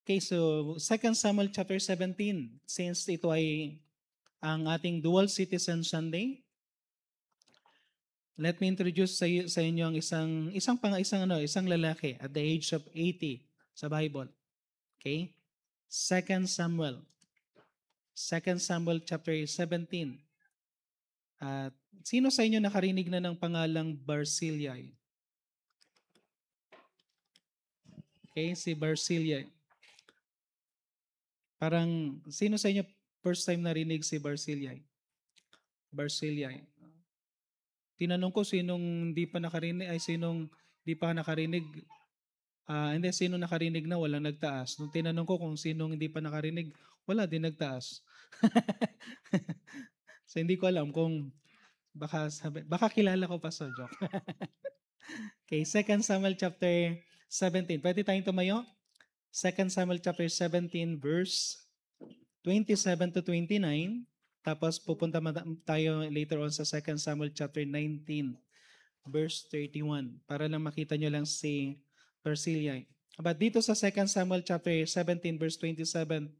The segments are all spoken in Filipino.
Okay, so 2 Samuel chapter 17, since ito ay ang ating Dual Citizen Sunday, let me introduce sa inyo ang isang lalaki at the age of 80 sa Bible. Okay? 2 Samuel. 2 Samuel chapter 17. At sino sa inyo nakarinig na ng pangalang Barzillai? Okay, si Barzillai. Parang sino sa inyo first time narinig si Barzillai? Barzillai. Tinanong ko sinong hindi pa nakarinig, sinong hindi pa nakarinig. Hindi, sino nakarinig na walang nagtaas. Nung tinanong ko kung sinong hindi pa nakarinig, wala din nagtaas. So hindi ko alam kung baka kilala ko pa sa joke. Okay, 2 Samuel chapter 17. Pwede tayong tumayo? 2 Samuel chapter 17 verse 27 to 29. Tapos pupunta tayo later on sa 2 Samuel chapter 19 verse 31 para lang makita nyo lang si Barzillai. But dito sa 2 Samuel chapter 17 verse 27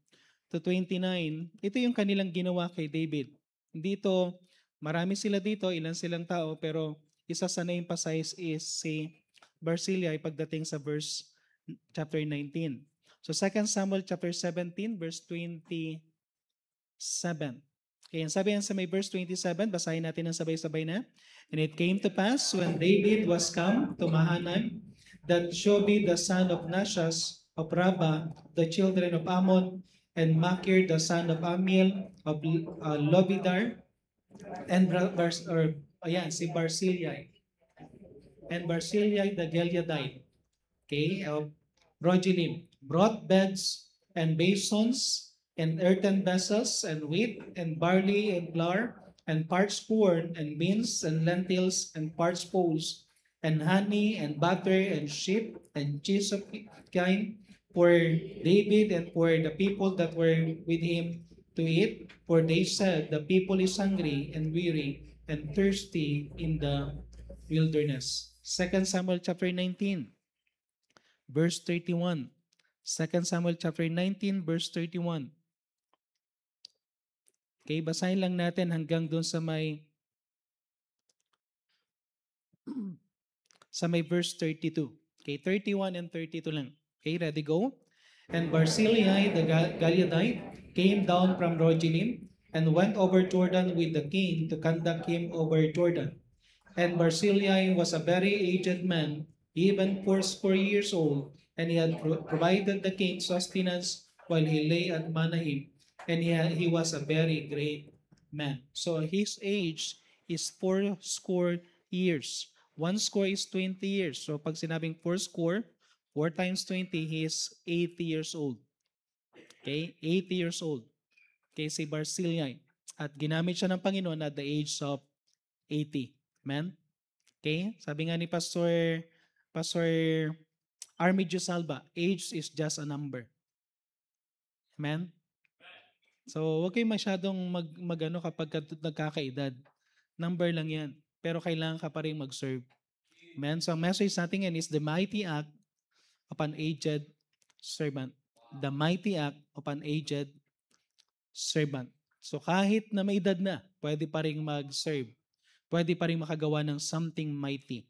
to 29, ito yung kanilang ginawa kay David. Dito, marami sila dito, ilan silang tao, pero isa sa na-emphasize is si Barzillai pagdating sa verse chapter 19. So 2 Samuel chapter 17 verse 27. Okay, ang sabi yan sa may verse 27, basahin natin ng sabay-sabay na. And it came to pass when David was come to Mahanaim, that Shobi the son of Nashas of Rabbah, the children of Ammon, and Machir the son of Amiel of Lobidar, and si Barzillai. And Barzillai the Gileadite, okay, of Rogelim, brought beds and basins and earthen vessels and wheat and barley and flour and parched corn and beans and lentils and parched poles and honey and butter and sheep and cheese of kine for David and for the people that were with him to eat. For they said, the people is hungry and weary and thirsty in the wilderness. 2 Samuel chapter 19, verse 31. 2 Samuel chapter 19, verse 31. Okay, basahin lang natin hanggang doon sa may verse 32. Okay, 31 and 32 lang. Okay, ready, go? And Barzillai the Gileadite came down from Rogelim and went over Jordan with the king to conduct him over Jordan. And Barzillai was a very aged man, even 80 years old, and he had provided the king sustenance while he lay at Mahanaim, and he was a very great man. So his age is 80 years. 1 score is 20 years. So pag sinabing 4 score, 4 times 20, he is 80 years old. Okay? 80 years old. Okay, si Barzillai. At ginamit siya ng Panginoon at the age of 80. Amen? Okay? Sabi nga ni Pastor Armidio Salva, age is just a number. Amen? So, huwag kayo masyadong magano kapag nagkakaedad. Number lang yan. Pero kailangan ka pa rin mag-serve. Amen? So, ang message natin yan is the mighty act of an aged servant. The mighty act of an aged servant. So, kahit na may edad na, pwede pa rin mag-serve. Pwede pa rin makagawa ng something mighty.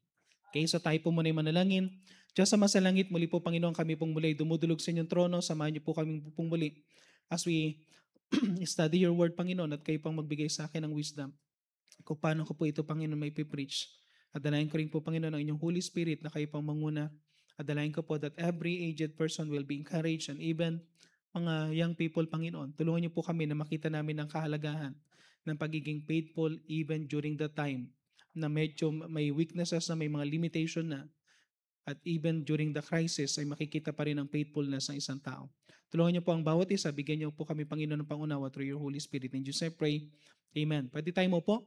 Okay, so tayo po muna yung manalangin. Diyos sa masalangit, muli po Panginoon, kami pong muli dumudulog sa inyong trono. Samahan niyo po kami pong muli as we study your word, Panginoon, at kayo pang magbigay sa akin ng wisdom kung paano ko po ito, Panginoon, may preach. At dalayan ko rin po, Panginoon, ang inyong Holy Spirit na kayo pang manguna. At dalayan ko po that every aged person will be encouraged and even mga young people, Panginoon. Tulungan niyo po kami na makita namin ang kahalagahan ng pagiging faithful even during the time na medyo may weaknesses na may mga limitation na at even during the crisis ay makikita pa rin ang faithfulness ng isang tao. Tulungan niyo po ang bawat isa. Bigyan niyo po kami, Panginoon, ng pangunawa through your Holy Spirit. In Jesus I pray. Amen. Pwede tayo mo po?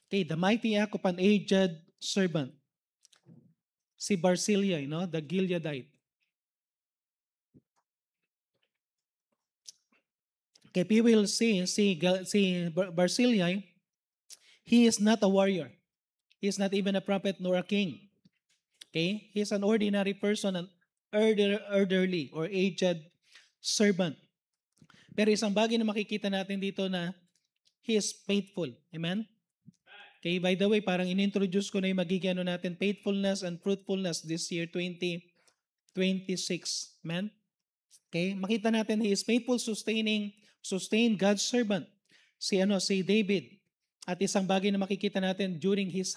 Okay, the mighty act of an aged servant. Si Barzillai, no? The Gileadite. Okay, we will see Barzillai, he is not a warrior. He is not even a prophet nor a king. Okay? He's an ordinary person, an elderly or aged servant. Pero isang bagay na makikita natin dito na he is faithful. Amen? Okay, by the way, parang inintroduce ko na yung magiging ano natin, faithfulness and fruitfulness this year, 2026. Amen? Okay, makita natin he is faithful, sustain God's servant. Si David. At isang bagay na makikita natin during his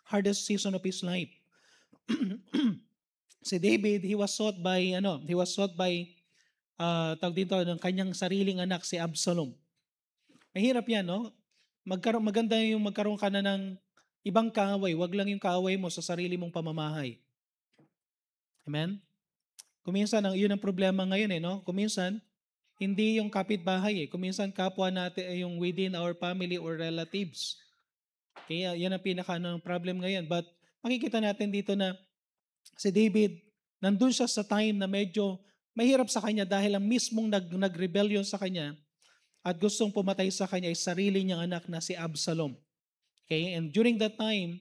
hardest season of his life. Si David, he was sought by tawag dito ng kanyang sariling anak si Absalom. Mahirap 'yan, no? Maganda yung magkaroon ka na ng ibang kaaway, wag lang yung kaaway mo sa sarili mong pamamahay. Amen? Kuminsan yun ang problema ngayon no? Kuminsan hindi yung kapitbahay kuminsan kapwa natin yung within our family or relatives. Kaya yan ang ng problem ngayon. But makikita natin dito na si David, nandun siya sa time na medyo mahirap sa kanya dahil ang mismong nag-rebellion sa kanya at gustong pumatay sa kanya ay sarili niyang anak na si Absalom. Okay? And during that time,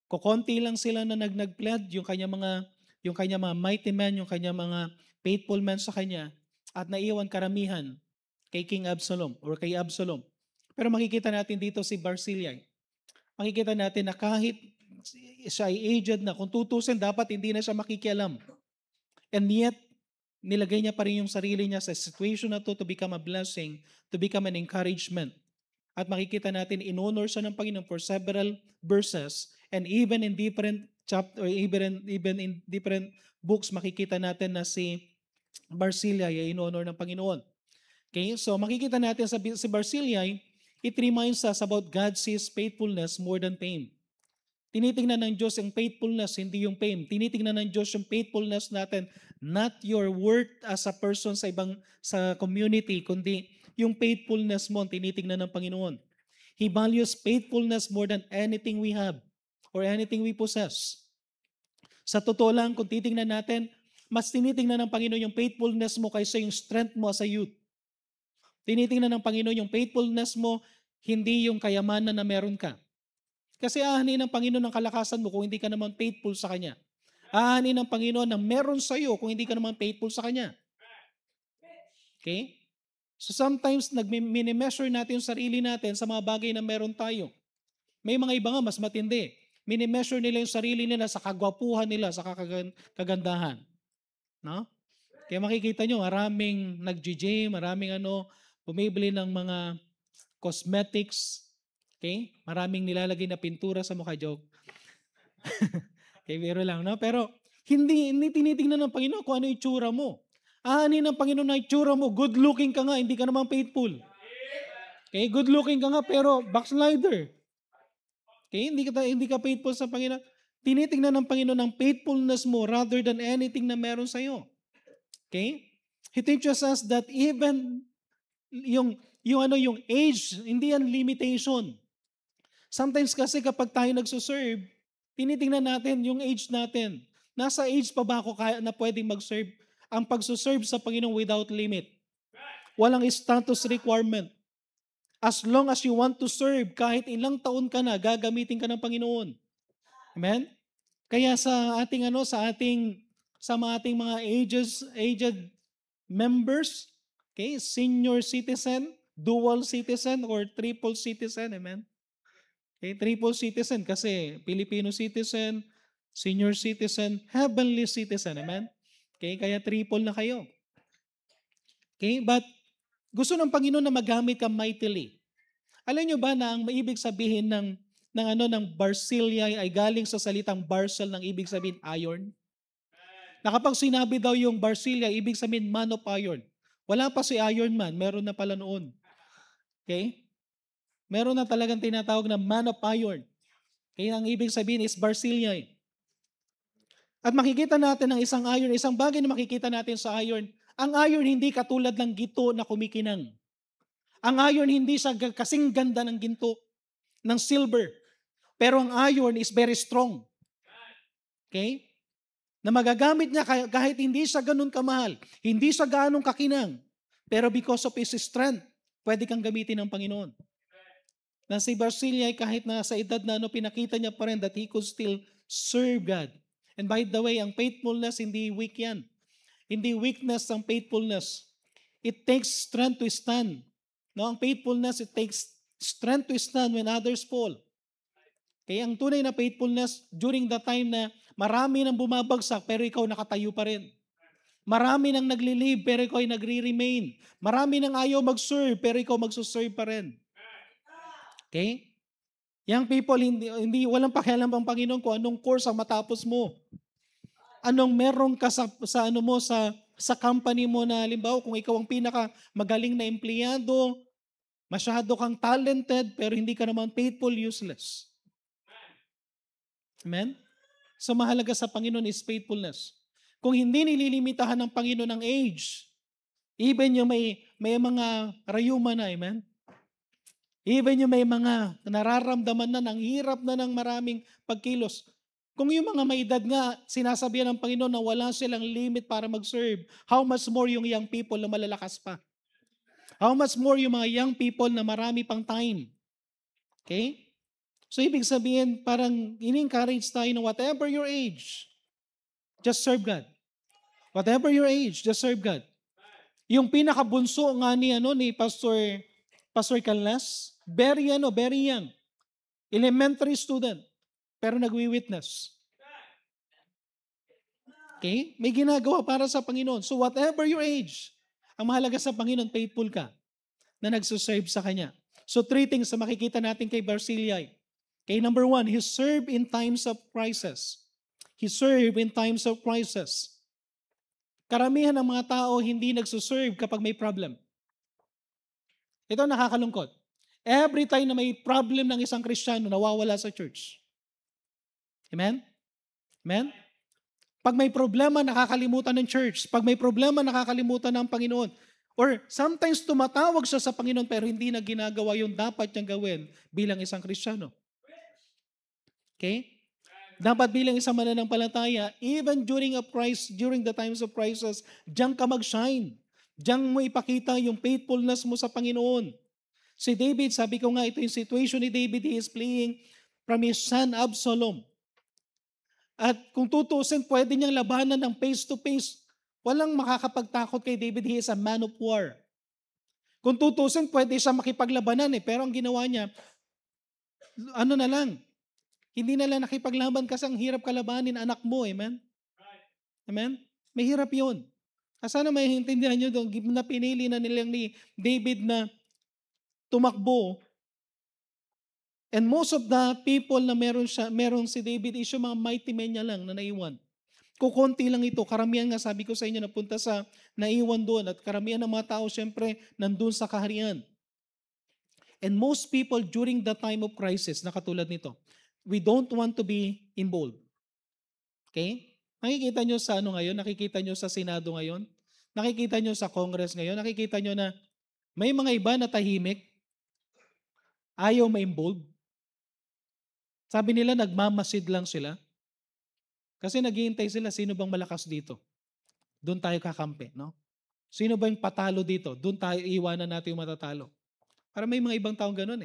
kukonti lang sila na nag-plead, yung kanya mga mighty men, yung kanya mga faithful men sa kanya, at naiwan karamihan kay King Absalom or kay Absalom. Pero makikita natin dito si Barzillai. Makikita natin na kahit siya ay aged na, kung tutusin, dapat hindi na siya makikialam. And yet, nilagay niya pa rin yung sarili niya sa situation na to become a blessing, to become an encouragement. At makikita natin, in-honor siya ng Panginoon for several verses, and even in different chapter, or even in different books, makikita natin na si Barzillai ay in-honor ng Panginoon. Okay, so makikita natin si Barzillai, it reminds us about God's faithfulness more than fame. Tinitingnan ng Diyos yung faithfulness, hindi yung fame. Tinitingnan ng Diyos yung faithfulness natin, not your worth as a person sa community, kundi yung faithfulness mo, tinitingnan ng Panginoon. He values faithfulness more than anything we have or anything we possess. Sa totoo lang, kung titingnan natin, mas tinitingnan ng Panginoon yung faithfulness mo kaysa yung strength mo as a youth. Tinitingnan ng Panginoon yung faithfulness mo, hindi yung kayamanan na meron ka. Kasi aanin ng Panginoon ang kalakasan mo kung hindi ka naman faithful sa Kanya. Aanin ng Panginoon na meron sa iyo kung hindi ka naman faithful sa Kanya. Okay? So sometimes mini-measure natin yung sarili natin sa mga bagay na meron tayo. May mga iba nga mas matindi. Mini-measure nila yung sarili nila sa kagwapuhan nila, sa kagandahan. No? Kaya makikita nyo, maraming nag-gym, maraming bumibili ng mga cosmetics. Okay? Maraming nilalagay na pintura sa mukha, joke. Okay, biro lang, no? Pero hindi tinitingnan ng Panginoon kung ano yung itsura mo. Aanin ng Panginoon na itsura mo, good looking ka nga, hindi ka naman faithful. Okay, good looking ka nga pero backslider. Okay, hindi ka faithful sa Panginoon. Tinitingnan ng Panginoon ang faithfulness mo rather than anything na meron sa iyo. Okay? He teaches us that even yung age, hindi yan limitation. Sometimes kasi kapag tayo nagsuserve, tinitingnan natin yung age natin. Nasa age pa ba ako kaya na pwedeng mag-serve? Ang pagsuserve sa Panginoon without limit. Walang status requirement. As long as you want to serve, kahit ilang taon ka na, gagamitin ka ng Panginoon. Amen? Kaya sa ating mga aged members, okay, senior citizen, dual citizen, or triple citizen, amen? Okay, triple citizen kasi Filipino citizen, senior citizen, heavenly citizen, amen? Okay, kaya triple na kayo. Okay, but gusto ng Panginoon na magamit ka mightily. Alam nyo ba na ang maibig sabihin ng Barzillai ay galing sa salitang Barzel, ng ibig sabihin iron? Na kapag sinabi daw yung Barzillai, ibig sabihin man of iron. Wala pa si Iron Man, meron na pala noon. Okay? Meron na talagang tinatawag na man of iron. Kaya ang ibig sabihin is Barzillai. At makikita natin ng isang bagay na makikita natin sa iron, ang iron hindi katulad ng gito na kumikinang. Ang iron hindi siya kasing ganda ng ginto, ng silver. Pero ang iron is very strong. Okay? Na magagamit niya kahit hindi siya ganun kamahal, hindi siya ganun kakinang, pero because of his strength, pwede kang gamitin ng Panginoon. Na si Barzillai kahit na sa edad na pinakita niya pa rin that he could still serve God. And by the way, ang faithfulness, hindi weak yan. Hindi weakness ang faithfulness. It takes strength to stand. No, ang faithfulness, it takes strength to stand when others fall. Kaya ang tunay na faithfulness, during the time na marami nang bumabagsak, pero ikaw nakatayo pa rin. Marami nang nagli-leave, pero ikaw ay nagre-remain. Marami nang ayaw mag-serve, pero ikaw magsuserve pa rin. Okay? Young people, hindi walang pakialam ang Panginoon kung anong course ang matapos mo. Anong meron ka sa ano mo sa company mo na halimbawa kung ikaw ang pinaka magaling na empleyado, masyado kang talented pero hindi ka naman faithful, useless. Amen? So mahalaga sa Panginoon is faithfulness. Kung hindi nililimitahan ng Panginoon ang age, even yung may mga rayuma na, amen? Even yung may mga nararamdaman na, ng hirap na ng maraming pagkilos. Kung yung mga may edad nga, sinasabihan ng Panginoon na wala silang limit para mag-serve, how much more yung young people na malalakas pa? How much more yung mga young people na marami pang time? Okay? So ibig sabihin, parang in-encourage tayo na whatever your age, just serve God. Whatever your age, just serve God. Yung pinakabunso nga ni Pastor Calnas, very young. Elementary student, pero nagwi-witness. Okay? May ginagawa para sa Panginoon. So whatever your age, ang mahalaga sa Panginoon, faithful ka na nagsuserve sa Kanya. So 3 things na makikita natin kay Barzillai. Okay, number 1, he served in times of crisis. He served in times of crisis. Karamihan ng mga tao hindi nagsuserve kapag may problem. Ito nakakalungkot. Every time na may problem ng isang Kristiyano, nawawala sa church. Amen? Amen? Pag may problema, nakakalimutan ng church. Pag may problema, nakakalimutan ng Panginoon. Or sometimes tumatawag siya sa Panginoon pero hindi na ginagawa yung dapat niyang gawin bilang isang Kristiyano. Okay? Dapat bilang isang mananampalataya, even during the times of crisis, diyan ka mag-shine. Diyan mo ipakita yung faithfulness mo sa Panginoon. Si David, sabi ko nga, ito yung situation ni David, he is fleeing from his son Absalom. At kung tutusin, pwede niyang labanan ng face to face. Walang makakapagtakot kay David, he is a man of war. Kung tutusin, pwede siya makipaglabanan pero ang ginawa niya, hindi na lang nakipaglaban kasi ang hirap kalabanin anak mo, amen? Amen? May hirap yun. Sana maiintindihan nyo doon, na pinili na nilang ni David na tumakbo. And most of the people na meron si David is yung mga mighty men niya lang na naiwan. Kukunti lang ito. Karamihan nga, sabi ko sa inyo, napunta sa naiwan doon. At karamihan ng mga tao, syempre, nandun sa kaharian. And most people during the time of crisis, na katulad nito, we don't want to be involved. Okay? Nakikita nyo sa ngayon? Nakikita nyo sa Senado ngayon? Nakikita nyo sa Congress ngayon? Nakikita nyo na may mga iba na tahimik, ayaw ma-involve. Sabi nila, nagmamasid lang sila. Kasi naghihintay sila, sino bang malakas dito? Doon tayo kakampi, no? Sino ba yung patalo dito? Doon tayo iiwanan natin yung matatalo. Para may mga ibang taong ganun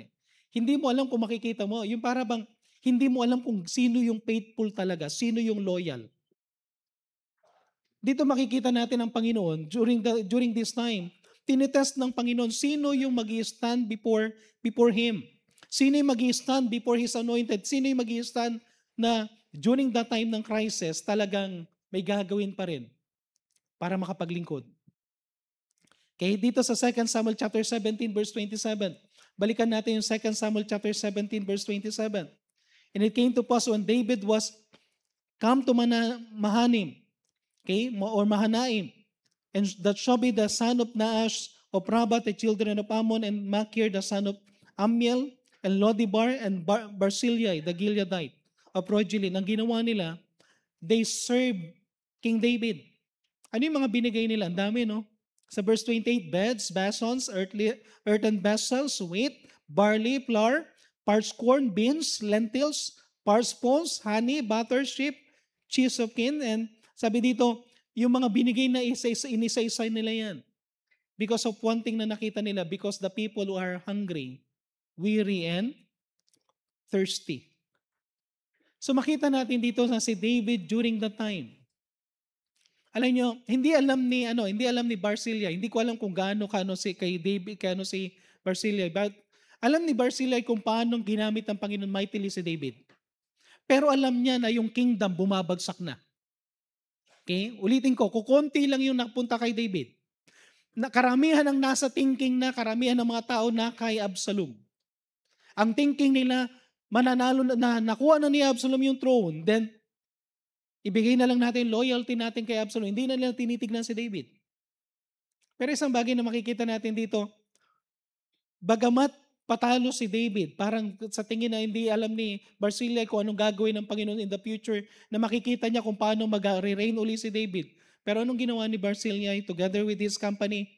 Hindi mo alam kung makikita mo. Yung para bang, hindi mo alam kung sino yung faithful talaga, sino yung loyal. Dito makikita natin ang Panginoon during this time. Tinitest ng Panginoon sino yung mag-i-stand before Him. Sino yung mag-i-stand before His anointed. Sino yung mag-i-stand na during that time ng crisis talagang may gagawin pa rin para makapaglingkod. Okay, dito sa 2 Samuel chapter 17 verse 27. Balikan natin yung 2 Samuel chapter 17 verse 27. And it came to pass when David was come to Mahanaim, okay, or Mahanaim, and that Shobi the son of Naash of Rabat, the children of Ammon, and Machir the son of Ammiel, and Lodibar, and Barzillai the Gileadite of Rogelim. Ang ginawa nila, they served King David. Ano yung mga binigay nila? Ang dami, no? Sa verse 28, beds, basons, earthen vessels, wheat, barley, flour, parched corn, beans, lentils, parched pulse, honey, butter, sheep, cheese of kin. And sabi dito, yung mga binigay na inisa-isa nila yan. Because of one thing na nakita nila, because the people who are hungry, weary, and thirsty. So makita natin dito sa si David during that time. Alam nyo, hindi alam ni Barzillai. Hindi ko alam kung gaano kano si kay David, kano si Barzillai. But alam ni Barzillai kung paano ginamit ng Panginoon mightily si David. Pero alam niya na yung kingdom bumabagsak na. Okay? Ulitin ko, kukunti lang yung napunta kay David. Na karamihan ang nasa thinking na, karamihan ng mga tao na kay Absalom. Ang thinking nila, mananalo na nakuha na ni Absalom yung throne, then ibigay na lang natin loyalty natin kay Absalom. Hindi na nila tinitignan si David. Pero isang bagay na makikita natin dito, bagamat patalo si David, parang sa tingin na hindi alam ni Barzillai kung anong gagawin ng Panginoon in the future, na makikita niya kung paano mag-reign uli si David. Pero anong ginawa ni Barzillai together with his company?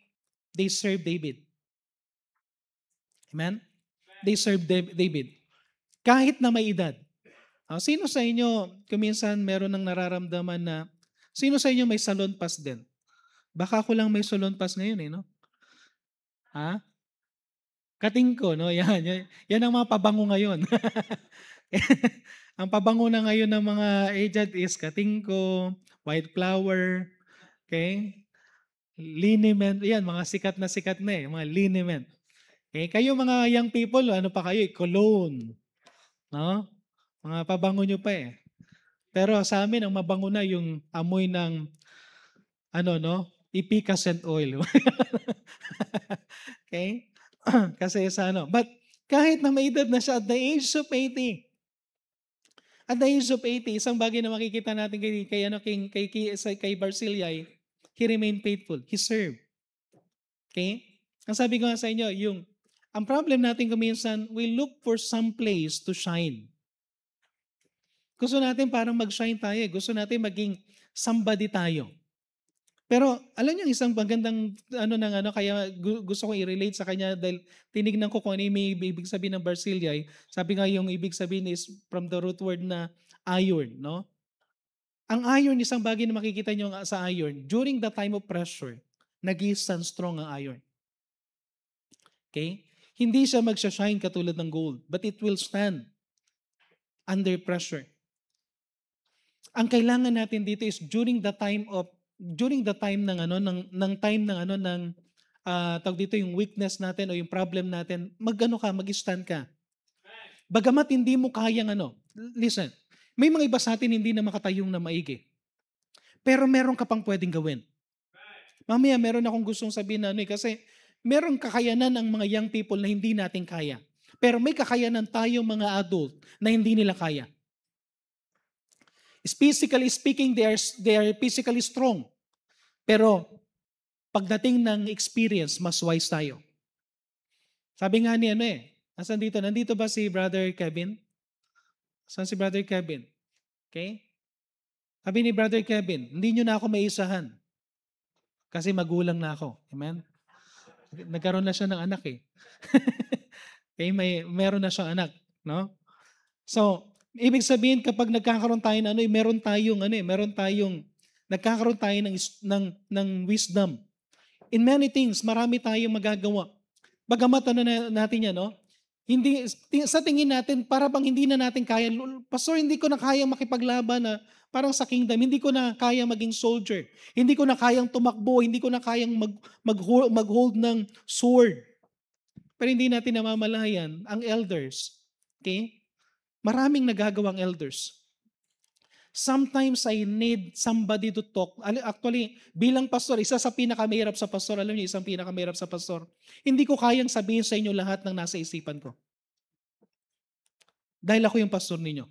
They served David. Amen? They served David. Kahit na may edad. Sino sa inyo, kuminsan meron ng nararamdaman na, sino sa inyo may salon pass din? Baka ako lang may salon pass ngayon no? Ha? Katingko, no? Yan ang mga pabango ngayon. Ang pabango na ngayon ng mga aged is katingko, white flower, okay? Liniment, yan, mga sikat na mga liniment. Okay? Kayo mga young people, ano pa kayo? Cologne. No? Mga pabango nyo pa Pero sa amin, ang mabango na yung amoy ng, epicacent oil. Okay? Kasi but kahit na may edad na siya at the age of 80, isang bagay na makikita natin kay Barzillai, he remained faithful. He served. Okay? Ang sabi ko nga sa inyo, ang problem natin kuminsan, we look for some place to shine. Gusto natin parang mag-shine tayo. Gusto natin maging somebody tayo. Pero alam niyo isang magandang kaya gusto kong i-relate sa kanya dahil tinignan ko kung ano yung ibig sabihin ng Barzillai. Sabi nga yung ibig sabihin is from the root word na iron, no? Ang iron, isang bagay na makikita niyo sa iron, during the time of pressure, nag-stand strong ang iron. Okay? Hindi siya magsha-shine katulad ng gold, but it will stand under pressure. Ang kailangan natin dito is during the time ng tawag dito yung weakness natin o yung problem natin, mag-stand ka. Bagamat hindi mo kayang listen, may mga iba sa atin hindi na makatayong na maigi. Pero meron ka pang pwedeng gawin. Mamaya meron akong gustong sabihin na kasi meron kakayanan ang mga young people na hindi natin kaya. Pero may kakayanan tayong mga adult na hindi nila kaya. Physically speaking, they are physically strong. Pero pagdating ng experience, mas wise tayo. Sabi nga ni nasan dito? Nandito ba si Brother Kevin? Saan si Brother Kevin? Okay? Sabi ni Brother Kevin, hindi nyo na ako maisahan. Kasi magulang na ako. Amen? Nagkaroon na siya ng anak Okay, meron na siyang anak, no? So, ibig sabihin kapag nagkakaroon tayo nagkakaroon tayo ng wisdom. In many things, marami tayong magagawa. Bagamat natin yan, hindi, sa tingin natin, para bang hindi na natin kaya, Pastor, hindi ko na kaya makipaglaban na parang sa kingdom, hindi ko na kaya maging soldier. Hindi ko na kayang tumakbo, hindi ko na kayang mag-hold ng sword. Pero hindi natin namamalayan ang elders. Okay? Maraming nagagawang elders. Sometimes I need somebody to talk. Actually, bilang pastor, isa sa pinakamahirap sa pastor, alam niyo, isang pinakamahirap sa pastor, hindi ko kayang sabihin sa inyo lahat ng nasa isipan ko. Dahil ako yung pastor ninyo.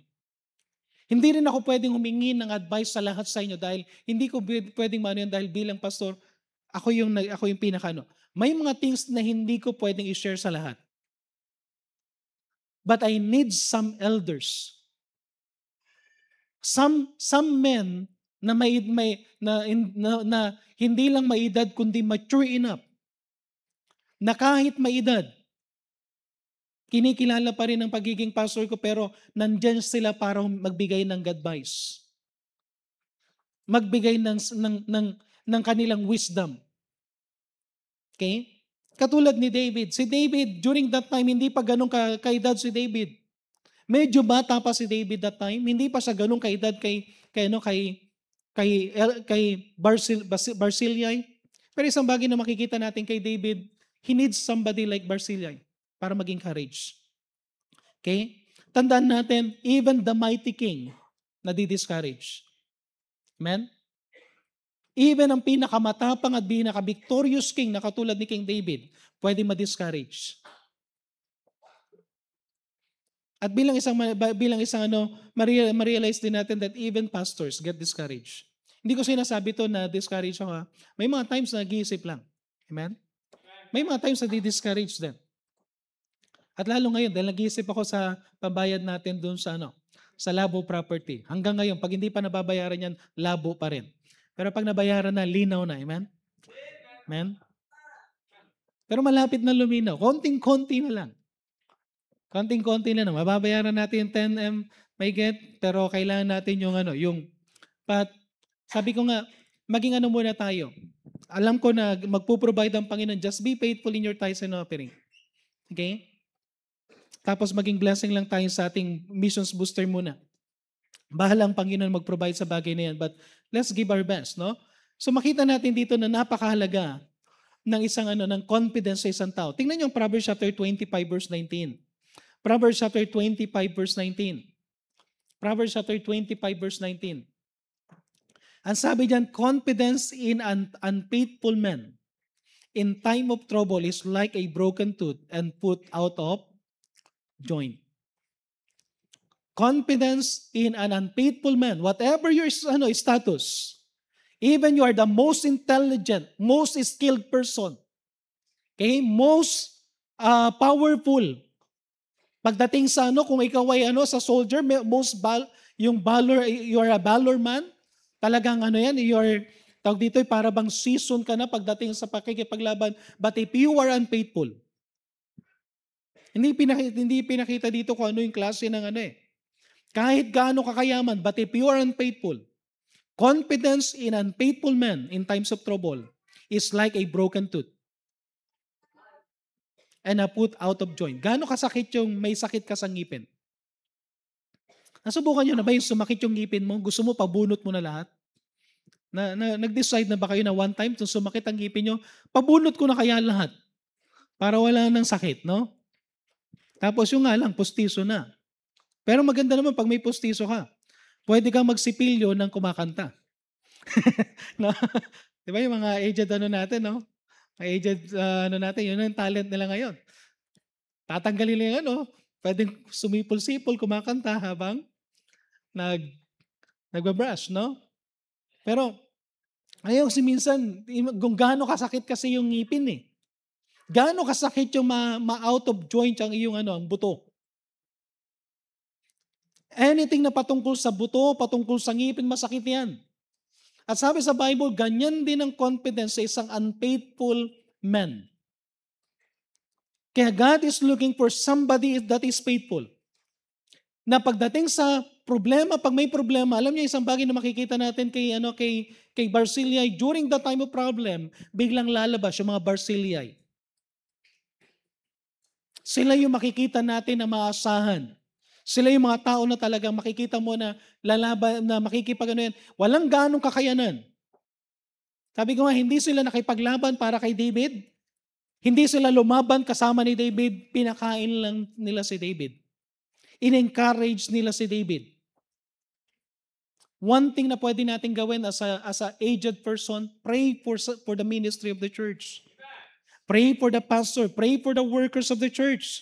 Hindi rin ako pwedeng humingi ng advice sa lahat sa inyo dahil hindi ko pwedeng yan dahil bilang pastor, ako yung May mga things na hindi ko pwedeng i-share sa lahat. But I need some elders. Some men na hindi lang may edad kundi mature enough na kahit may edad, kinikilala pa rin ang pagiging pastor ko pero nandyan sila para magbigay ng advice. Magbigay ng kanilang wisdom. Okay? Katulad ni David. Si David, during that time, hindi pa ganun kaedad si David. Medyo bata pa si David that time, hindi pa siya ganun kaedad kay Barzillai. Pero isang bagay na makikita natin kay David, he needs somebody like Barzillai para maging courage. Okay? Tandaan natin, even the mighty king nadi-discourage. Amen? Even ang pinakamatapang at pinaka-victorious king na katulad ni King David, pwede ma-discourage. At bilang isang ma-realize din natin that even pastors get discouraged. Hindi ko sinasabi to na discourage ako. May mga times na nag-iisip lang. Amen? May mga times na di-discourage din. At lalo ngayon, dahil nag-iisip ako sa pambayad natin doon sa labo property. Hanggang ngayon, pag hindi pa nababayaran yan, labo pa rin. Pero pag nabayaran na, linaw na. Amen? Amen? Pero malapit na luminaw. Konting-konti na lang. Konting-konti na lang. Mababayaran natin yung 10M, may get, pero kailangan natin sabi ko nga, maging muna tayo. Alam ko na magpo-provide ang Panginoon. Just be faithful in your tithes and offering. Okay? Tapos maging blessing lang tayo sa ating missions booster muna. Bahala ang Panginoon mag-provide sa bagay na yan. But let's give our best, no? So makita natin dito na napakahalaga ng ng confidence sa isang tao. Tingnan niyo ang Proverbs chapter 25 verse 19. Proverbs chapter 25 verse 19. Proverbs chapter 25 verse 19. Ang sabi diyan, confidence in an unfaithful man in time of trouble is like a broken tooth and put out of joint. Confidence in an unfaithful man, whatever your status, even you are the most intelligent, most skilled person, okay, most powerful. Pagdating sa kung ikaw ay sa soldier, yung valor, you are a valor man, talagang tawag dito ay para bang season ka na pagdating sa pakikipaglaban. But if you are unfaithful, hindi pinakita dito kung ano yung klase ng kahit gaano kakayaman, but if you are unfaithful, confidence in unfaithful men in times of trouble is like a broken tooth and a put out of joint. Gaano kasakit yung may sakit ka sa ngipin? Nasubukan nyo na ba yung sumakit yung ngipin mo? Gusto mo pabunot mo na lahat? Nag-decide na ba kayo na one time kung sumakit ang ngipin nyo, pabunot ko na kaya lahat para wala nang sakit, no? Tapos yung nga lang, postiso na. Pero maganda naman pag may postiso ka. Pwede kang magsipilyo ng kumakanta. No? Di ba yung mga aged natin, no? Aged natin, yun ang talent nila ngayon. Tatanggalin nila yung pwedeng sumipol-sipol, kumakanta habang nagbabrush, no? Pero, ayaw minsan, kung gaano kasakit kasi yung ngipin eh. Gaano kasakit yung ma-out of joint ang iyong ang buto. Anything na patungkol sa buto, patungkol sa ngipin, masakit yan. At sabi sa Bible, ganyan din ang confidence sa isang unfaithful man. Kaya God is looking for somebody that is faithful. Na pagdating sa problema, pag may problema, alam niyo isang bagay na makikita natin kay Barzillai, during the time of problem, biglang lalabas yung mga Barzillai. Sila yung makikita natin na maasahan. Sila yung mga tao na talagang makikita mo na lalaban, na walang ganong kakayanan. Sabi ko nga, hindi sila nakipaglaban para kay David. Hindi sila lumaban kasama ni David. Pinakain lang nila si David. In-encourage nila si David. One thing na pwede natin gawin as a aged person, pray for the ministry of the church. Pray for the pastor. Pray for the workers of the church.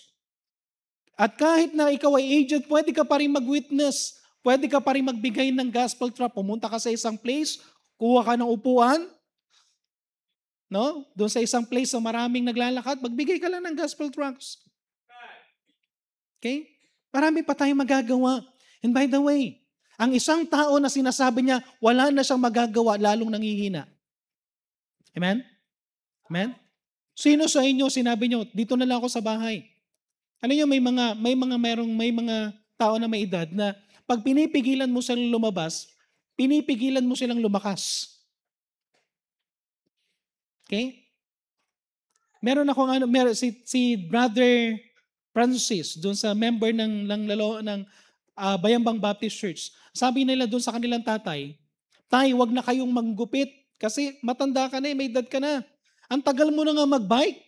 At kahit na ikaw ay aged, pwede ka pa rin mag-witness. Pwede ka pa rin magbigay ng gospel tract. Pumunta ka sa isang place, kuha ka ng upuan, no? Doon sa isang place na maraming naglalakad, magbigay ka lang ng gospel tracts. Okay? Marami pa tayong magagawa. And by the way, ang isang tao na sinasabi niya, wala na siyang magagawa, lalong nangihina. Amen? Amen? Sino sa inyo, sinabi niyo, dito na lang ako sa bahay. Ano niyo, may mga tao na may edad na pag pinipigilan mo silang lumabas, pinipigilan mo silang lumakas. Okay? Meron akong si brother Francis, doon sa member ng Bayambang Baptist Church. Sabi nila doon sa kanilang tatay, "Tay, wag na kayong manggupit kasi matanda ka na may edad ka na. Ang tagal mo na nga mag-bike."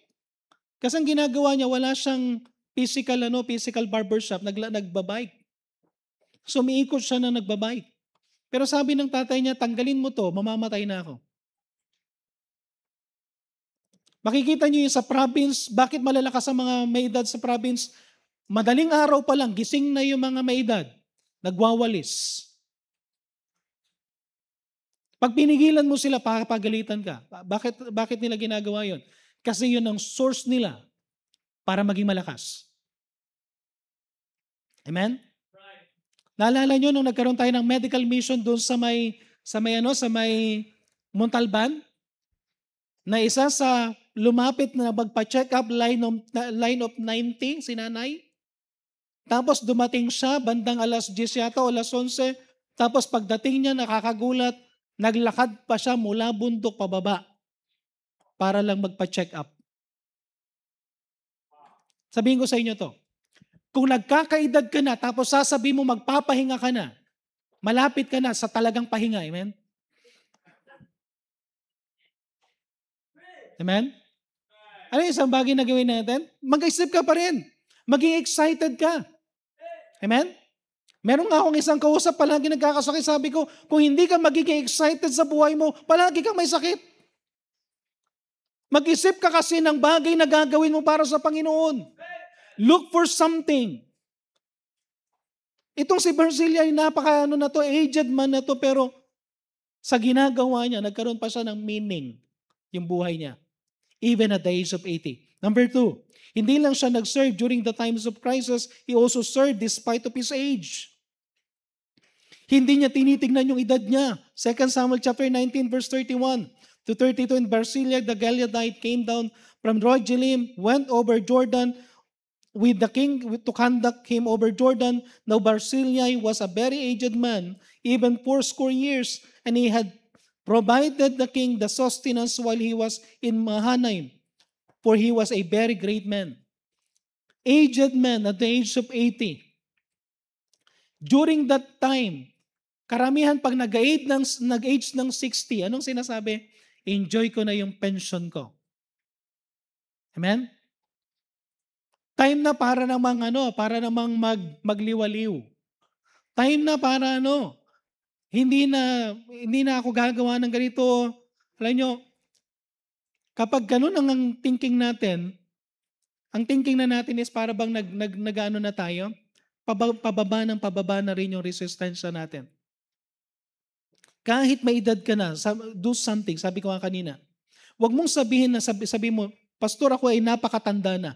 Kasi ang ginagawa niya, wala siyang physical barbershop, nagbabike. So umiikot siya na nagbabike. Pero sabi ng tatay niya, "Tanggalin mo to, mamamatay na ako." Makikita niyo yung sa province, bakit malalakas ang mga may edad sa province? Madaling araw pa lang, gising na yung mga may edad, nagwawalis. Pag pinigilan mo sila, papagalitan ka. Bakit nila ginagawa yon? Kasi yun ang source nila para maging malakas. Amen? Naalala nyo nung nagkaroon tayo ng medical mission doon sa may Montalban? Na isa sa lumapit na magpa-check up line of 90, si nanay. Tapos dumating siya, bandang alas 10 yata o alas 11. Tapos pagdating niya, nakakagulat, naglakad pa siya mula bundok pababa para lang magpa-check up. Sabihin ko sa inyo to, kung nagkakaedad ka na, tapos sasabihin mo magpapahinga ka na, malapit ka na sa talagang pahinga. Amen? Amen? Ano yung isang bagay na gawin natin? Mag-isip ka pa rin. Maging excited ka. Amen? Meron nga akong isang kausap, palagi nagkakasakit. Sabi ko, kung hindi ka magiging excited sa buhay mo, palagi kang may sakit. Mag-isip ka kasi ng bagay na gagawin mo para sa Panginoon. Look for something. Itong si Barcilia, aged man na to, pero sa ginagawa niya, nagkaroon pa siya ng meaning yung buhay niya. Even at the age of 80. Number 2, hindi lang siya nag-serve during the times of crisis, he also served despite of his age. Hindi niya tinitignan yung edad niya. 2 Samuel chapter 19 verse 31 to 32, and Barcilia the Gileadite came down from Rogelim, went over Jordan with the king to conduct him over Jordan. Now Barcilia was a very aged man, even 80 years, and he had provided the king the sustenance while he was in Mahanaim, for he was a very great man. Aged man at the age of 80. During that time, karamihan pag nag-age ng 60, anong sinasabi? Enjoy ko na yung pension ko. Amen? Time na para namang magliwaliw. Time na para hindi na ako gagawa ng ganito. Alam nyo, kapag ganun ang thinking natin, ang thinking na natin is para bang nag-ano na tayo, pababa na rin yung resistensya natin. Kahit may edad ka na, do something, sabi ko nga kanina. Huwag mong sabihin na, sabi mo, "Pastor, ako ay napakatanda na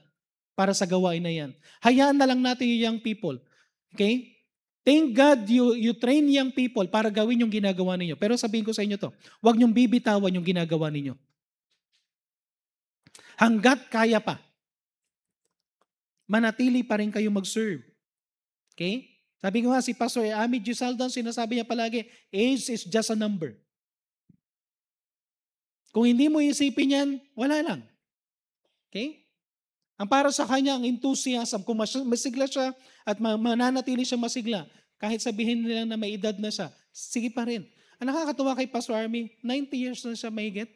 para sa gawain na yan." Hayaan na lang natin yung young people. Okay? Thank God you train young people para gawin yung ginagawa ninyo. Pero sabihin ko sa inyo to, huwag niyong bibitawan yung ginagawa ninyo. Hanggat kaya pa, manatili pa rin kayo mag-serve. Okay? Sabi ko nga, si Pastor Ami G. Saldan, sinasabi niya palagi, age is just a number. Kung hindi mo isipin yan, wala lang. Okay? Ang para sa kanya, ang enthusiasm, kung masigla siya at mananatili siya masigla, kahit sabihin nila na may edad na siya, sige pa rin. Ang nakakatuwa kay Pastor Army, 90 years na siya mahigit.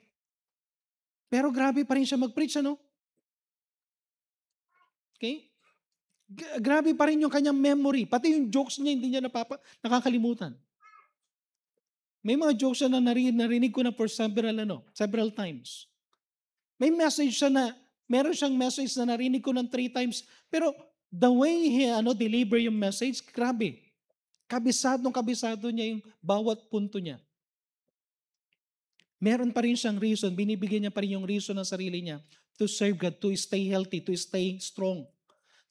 Pero grabe pa rin siya mag-preach, ano? Okay? Grabe pa rin yung kanyang memory. Pati yung jokes niya, hindi niya nakakalimutan. May mga jokes siya na narinig ko na for several times. May message siya na, meron siyang message na narinig ko ng 3 times, pero the way he deliver yung message, grabe. Kabisado niya yung bawat punto niya. Meron pa rin siyang reason, binibigyan niya pa rin yung reason ng sarili niya to serve God, to stay healthy, to stay strong.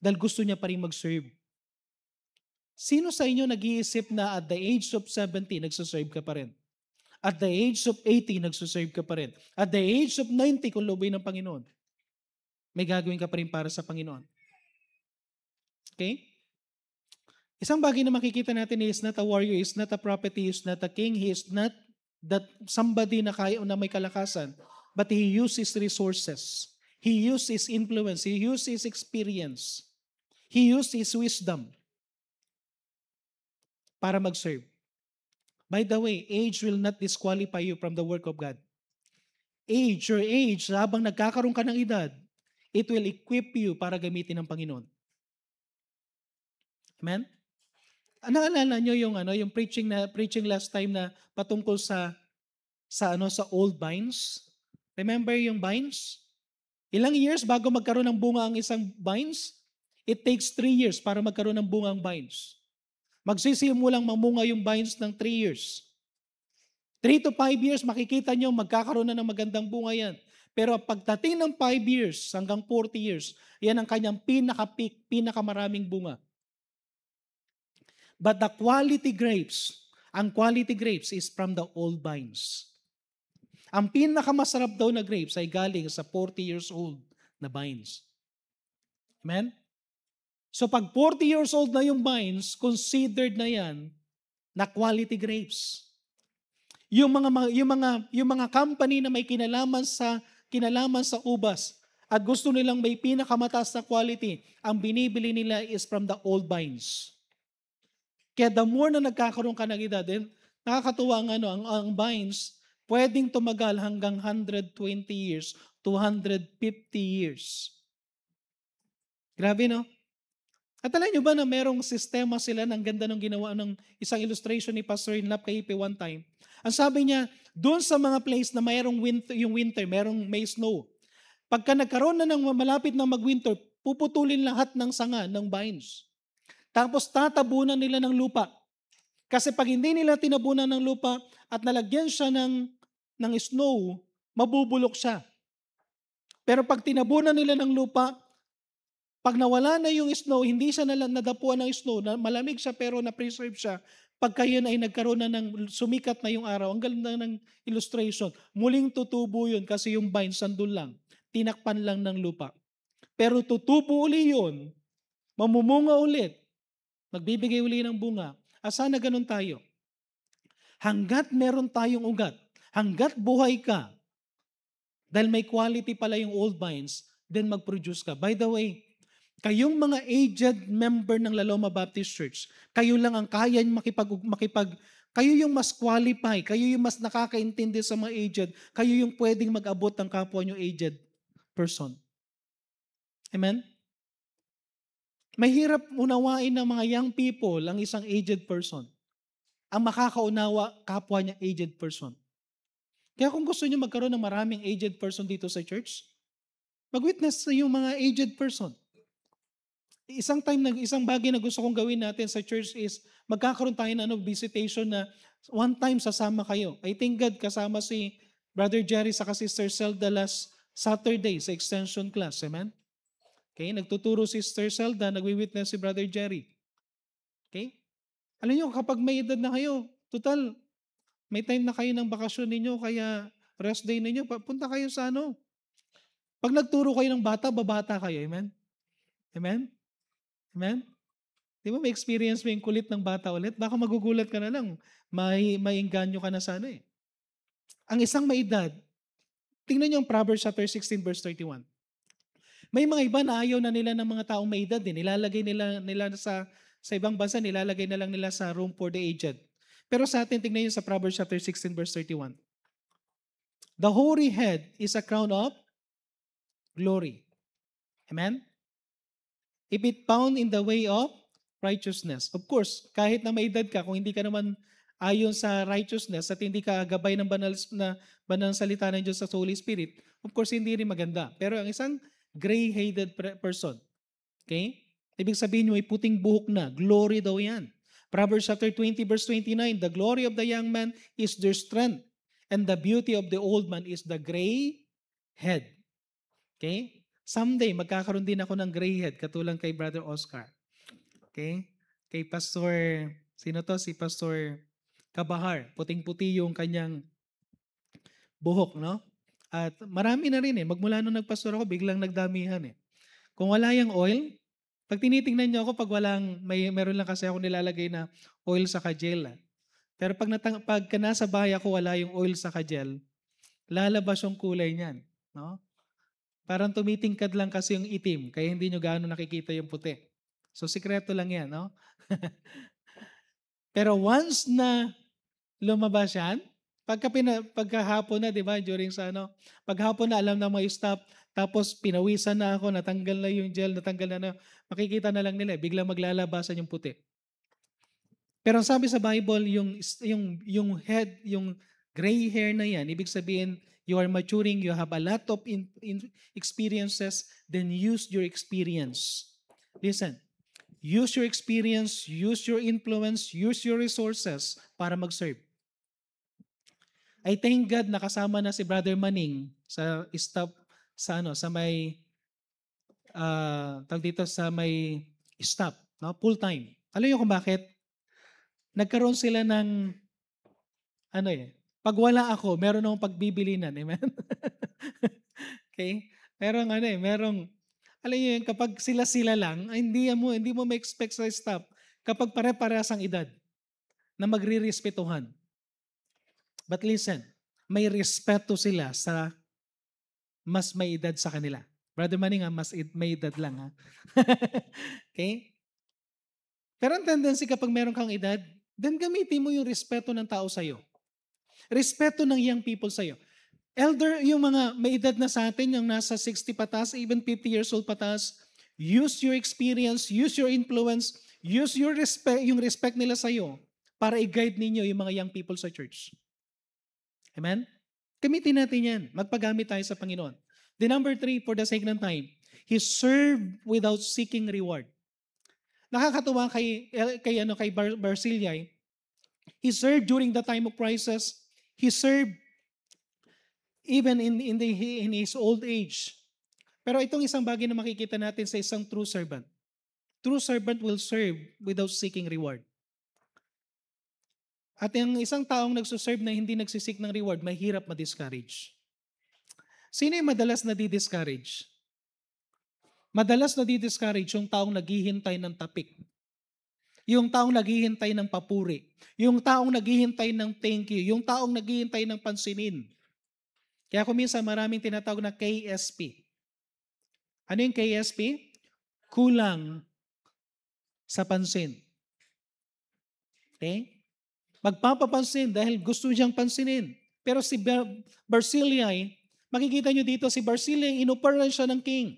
Dahil gusto niya pa rin mag-serve. Sino sa inyo nag-iisip na at the age of 70, nagsaserve ka pa rin? At the age of 80, nagsaserve ka pa rin? At the age of 90, kung lubay ng Panginoon, may gagawin ka pa rin para sa Panginoon. Okay? Isang bagay na makikita natin, he is not a warrior, he is not a prophet, he is not a king, he is not that somebody na may kalakasan, but he uses resources. He uses influence, he uses experience. He used his wisdom para mag-serve. By the way, age will not disqualify you from the work of God. Your age, habang nagkakaroon ka ng edad, it will equip you para gamitin ng Panginoon. Amen? Naalala nyo yung preaching last time na patungkol sa old vines? Remember yung vines? Ilang years bago magkaroon ng bunga ang isang vines? It takes 3 years para magkaroon ng bunga ang vines. Magsisimulang mamunga yung vines ng 3 years. 3 to 5 years, makikita nyo magkakaroon na ng magandang bunga yan. Pero pagdating ng 5 years hanggang 40 years, yan ang kanyang pinaka-peak, pinakamaraming bunga. But the quality grapes, ang quality grapes is from the old vines. Ang pinakamasarap daw na grapes ay galing sa 40 years old na vines. Amen? So pag 40 years old na yung vines, considered na yan na quality grapes. Yung mga company na may kinalaman sa ubas at gusto nilang may pinakamataas na quality, ang binibili nila is from the old vines. Kaya the more na nagkakaroon ka ng edad, nakakatuwa ang vines, pwedeng tumagal hanggang 120 years to 150 years. Grabe, no? At alam nyo ba na merong sistema sila, ng ganda ng ginawa ng isang illustration ni Pastor Inlap kay Ipe one time. Ang sabi niya, doon sa mga place na mayroong winter, may snow. Pagka nagkaroon na ng malapit na mag-winter, puputulin lahat ng sanga ng vines. Tapos tatabunan nila ng lupa. Kasi pag hindi nila tinabunan ng lupa at nalagyan siya ng snow, mabubulok siya. Pero pag tinabunan nila ng lupa, pag nawala na yung snow, hindi siya nadapuan ng snow, malamig siya pero na-preserve siya. Pagka yun ay nagkaroon na sumikat na yung araw, ang ganda ng illustration, muling tutubo yun kasi yung vines sandun lang, tinakpan lang ng lupa. Pero tutubo uli yun, mamumunga ulit, magbibigay uli ng bunga. Sana ganun tayo. Hanggat meron tayong ugat, hanggat buhay ka, dahil may quality pala yung old vines, then mag-produce ka. By the way, kayong mga aged member ng La Loma Baptist Church, kayo lang ang kaya kayo yung mas qualify, kayo yung mas nakakaintindi sa mga aged, kayo yung pwedeng mag-abot ng kapwa nyo aged person. Amen? Mahirap unawain ng mga young people ang isang aged person. Ang makakaunawa, kapwa niya aged person. Kaya kung gusto niyo magkaroon ng maraming aged person dito sa church, mag-witness sa yung mga aged person. Isang bagay na gusto kong gawin natin sa church is magkakaroon tayo ng visitation na one time sasama kayo. I thank God kasama si Brother Jerry sa Sister Zelda last Saturday sa extension class. Amen? Okay, nagtuturo si Sister Zelda, nagwi-witness si Brother Jerry. Okay? Alam niyo, kapag may edad na kayo, total, may time na kayo ng bakasyon ninyo, kaya rest day ninyo, punta kayo sa Pag nagturo kayo ng bata, babata kayo. Amen? Amen? Amen? Di ba may experience mo yung kulit ng bata ulit? Baka magugulat ka na lang. May engganyo ka na sana eh. Ang isang may edad, tingnan niyo ang Proverbs chapter 16 verse 31. May mga iba na ayaw na nila ng mga taong may edad eh. Nilalagay nila sa ibang bansa, nilalagay na lang nila sa room for the aged. Pero sa atin, tingnan niyo sa Proverbs chapter 16 verse 31. The hoary head is a crown of glory. Amen? If it found in the way of righteousness. Of course, kahit na may edad ka, kung hindi ka naman ayon sa righteousness at hindi ka gabay ng banal salita ng Diyos sa Holy Spirit, of course, hindi rin maganda. Pero ang isang gray-headed person, okay? Ibig sabihin nyo, ay puting buhok na. Glory daw yan. Proverbs chapter 20 verse 29, the glory of the young man is their strength, and the beauty of the old man is the gray head. Okay? Someday, magkakaroon din ako ng gray head, katulad kay Brother Oscar. Okay? Kay Pastor, sino to? Si Pastor Kabahar. Puting-puti yung kanyang buhok, no? At marami na rin eh. Magmula nung nagpastor ako, biglang nagdamihan eh. Kung wala yung oil, pag tinitingnan niyo ako, pag meron lang kasi ako nilalagay na oil sa kajel. Pero pag nasa bahay ako, wala yung oil sa kajel, lalabas yung kulay niyan. No? Parang tumitingkad lang kasi yung itim, kaya hindi nyo gaano nakikita yung puti. So, sikreto lang yan, no? Pero once na lumabas yan, pagkahapon na, di ba, during sa ano, paghapon na alam na may stop, tapos pinawisan na ako, natanggal na yung gel, natanggal na, makikita na lang nila, biglang maglalabasan yung puti. Pero ang sabi sa Bible, yung head, yung gray hair na yan, ibig sabihin, you are maturing, you have a lot of experiences, then use your experience. Listen, use your experience, use your influence, use your resources para mag-serve. I thank God nakasama na si Brother Manning sa staff sa may tawag dito sa may staff, no? Full time. Alam niyo kung bakit? Nagkaroon sila ng pag wala ako, meron akong pagbibilinan. Amen? Okay? Merong alam niyo yun, kapag sila-sila lang, ay hindi mo ma-expect sa staff kapag pare-parehas ang edad na magre-respetuhan. But listen, may respeto sila sa mas may edad sa kanila. Brother Manning, may edad lang. Ha? Okay? Pero ang tendency kapag meron kang edad, then gamitin mo yung respeto ng tao sa'yo. Respeto ng young people sa'yo. Elder, yung mga may edad na sa atin, yung nasa 60 patas, even 50 years old patas, use your experience, use your influence, use yung respect nila sa'yo para i-guide ninyo yung mga young people sa church. Amen? Gamitin natin yan. Magpagamit tayo sa Panginoon. The number 3, for the sake ng time, he served without seeking reward. Nakakatuwa kay Barzillai. He served during the time of crisis. He served even in his old age. Pero itong isang bagay na makikita natin sa isang true servant. True servant will serve without seeking reward. At yung isang taong nagsuserve na hindi nagsisik ng reward, mahirap ma-discourage. Sino yung madalas na di-discourage? Madalas na di-discourage yung taong naghihintay ng tapik. Yung taong naghihintay ng papuri. Yung taong naghihintay ng thank you. Yung taong naghihintay ng pansinin. Kaya kung minsan maraming tinatawag na KSP. Ano yung KSP? Kulang sa pansin. Okay? Magpapapansin dahil gusto niyang pansinin. Pero si Barzillai, makikita niyo dito si Barzillai, inuparan siya ng king.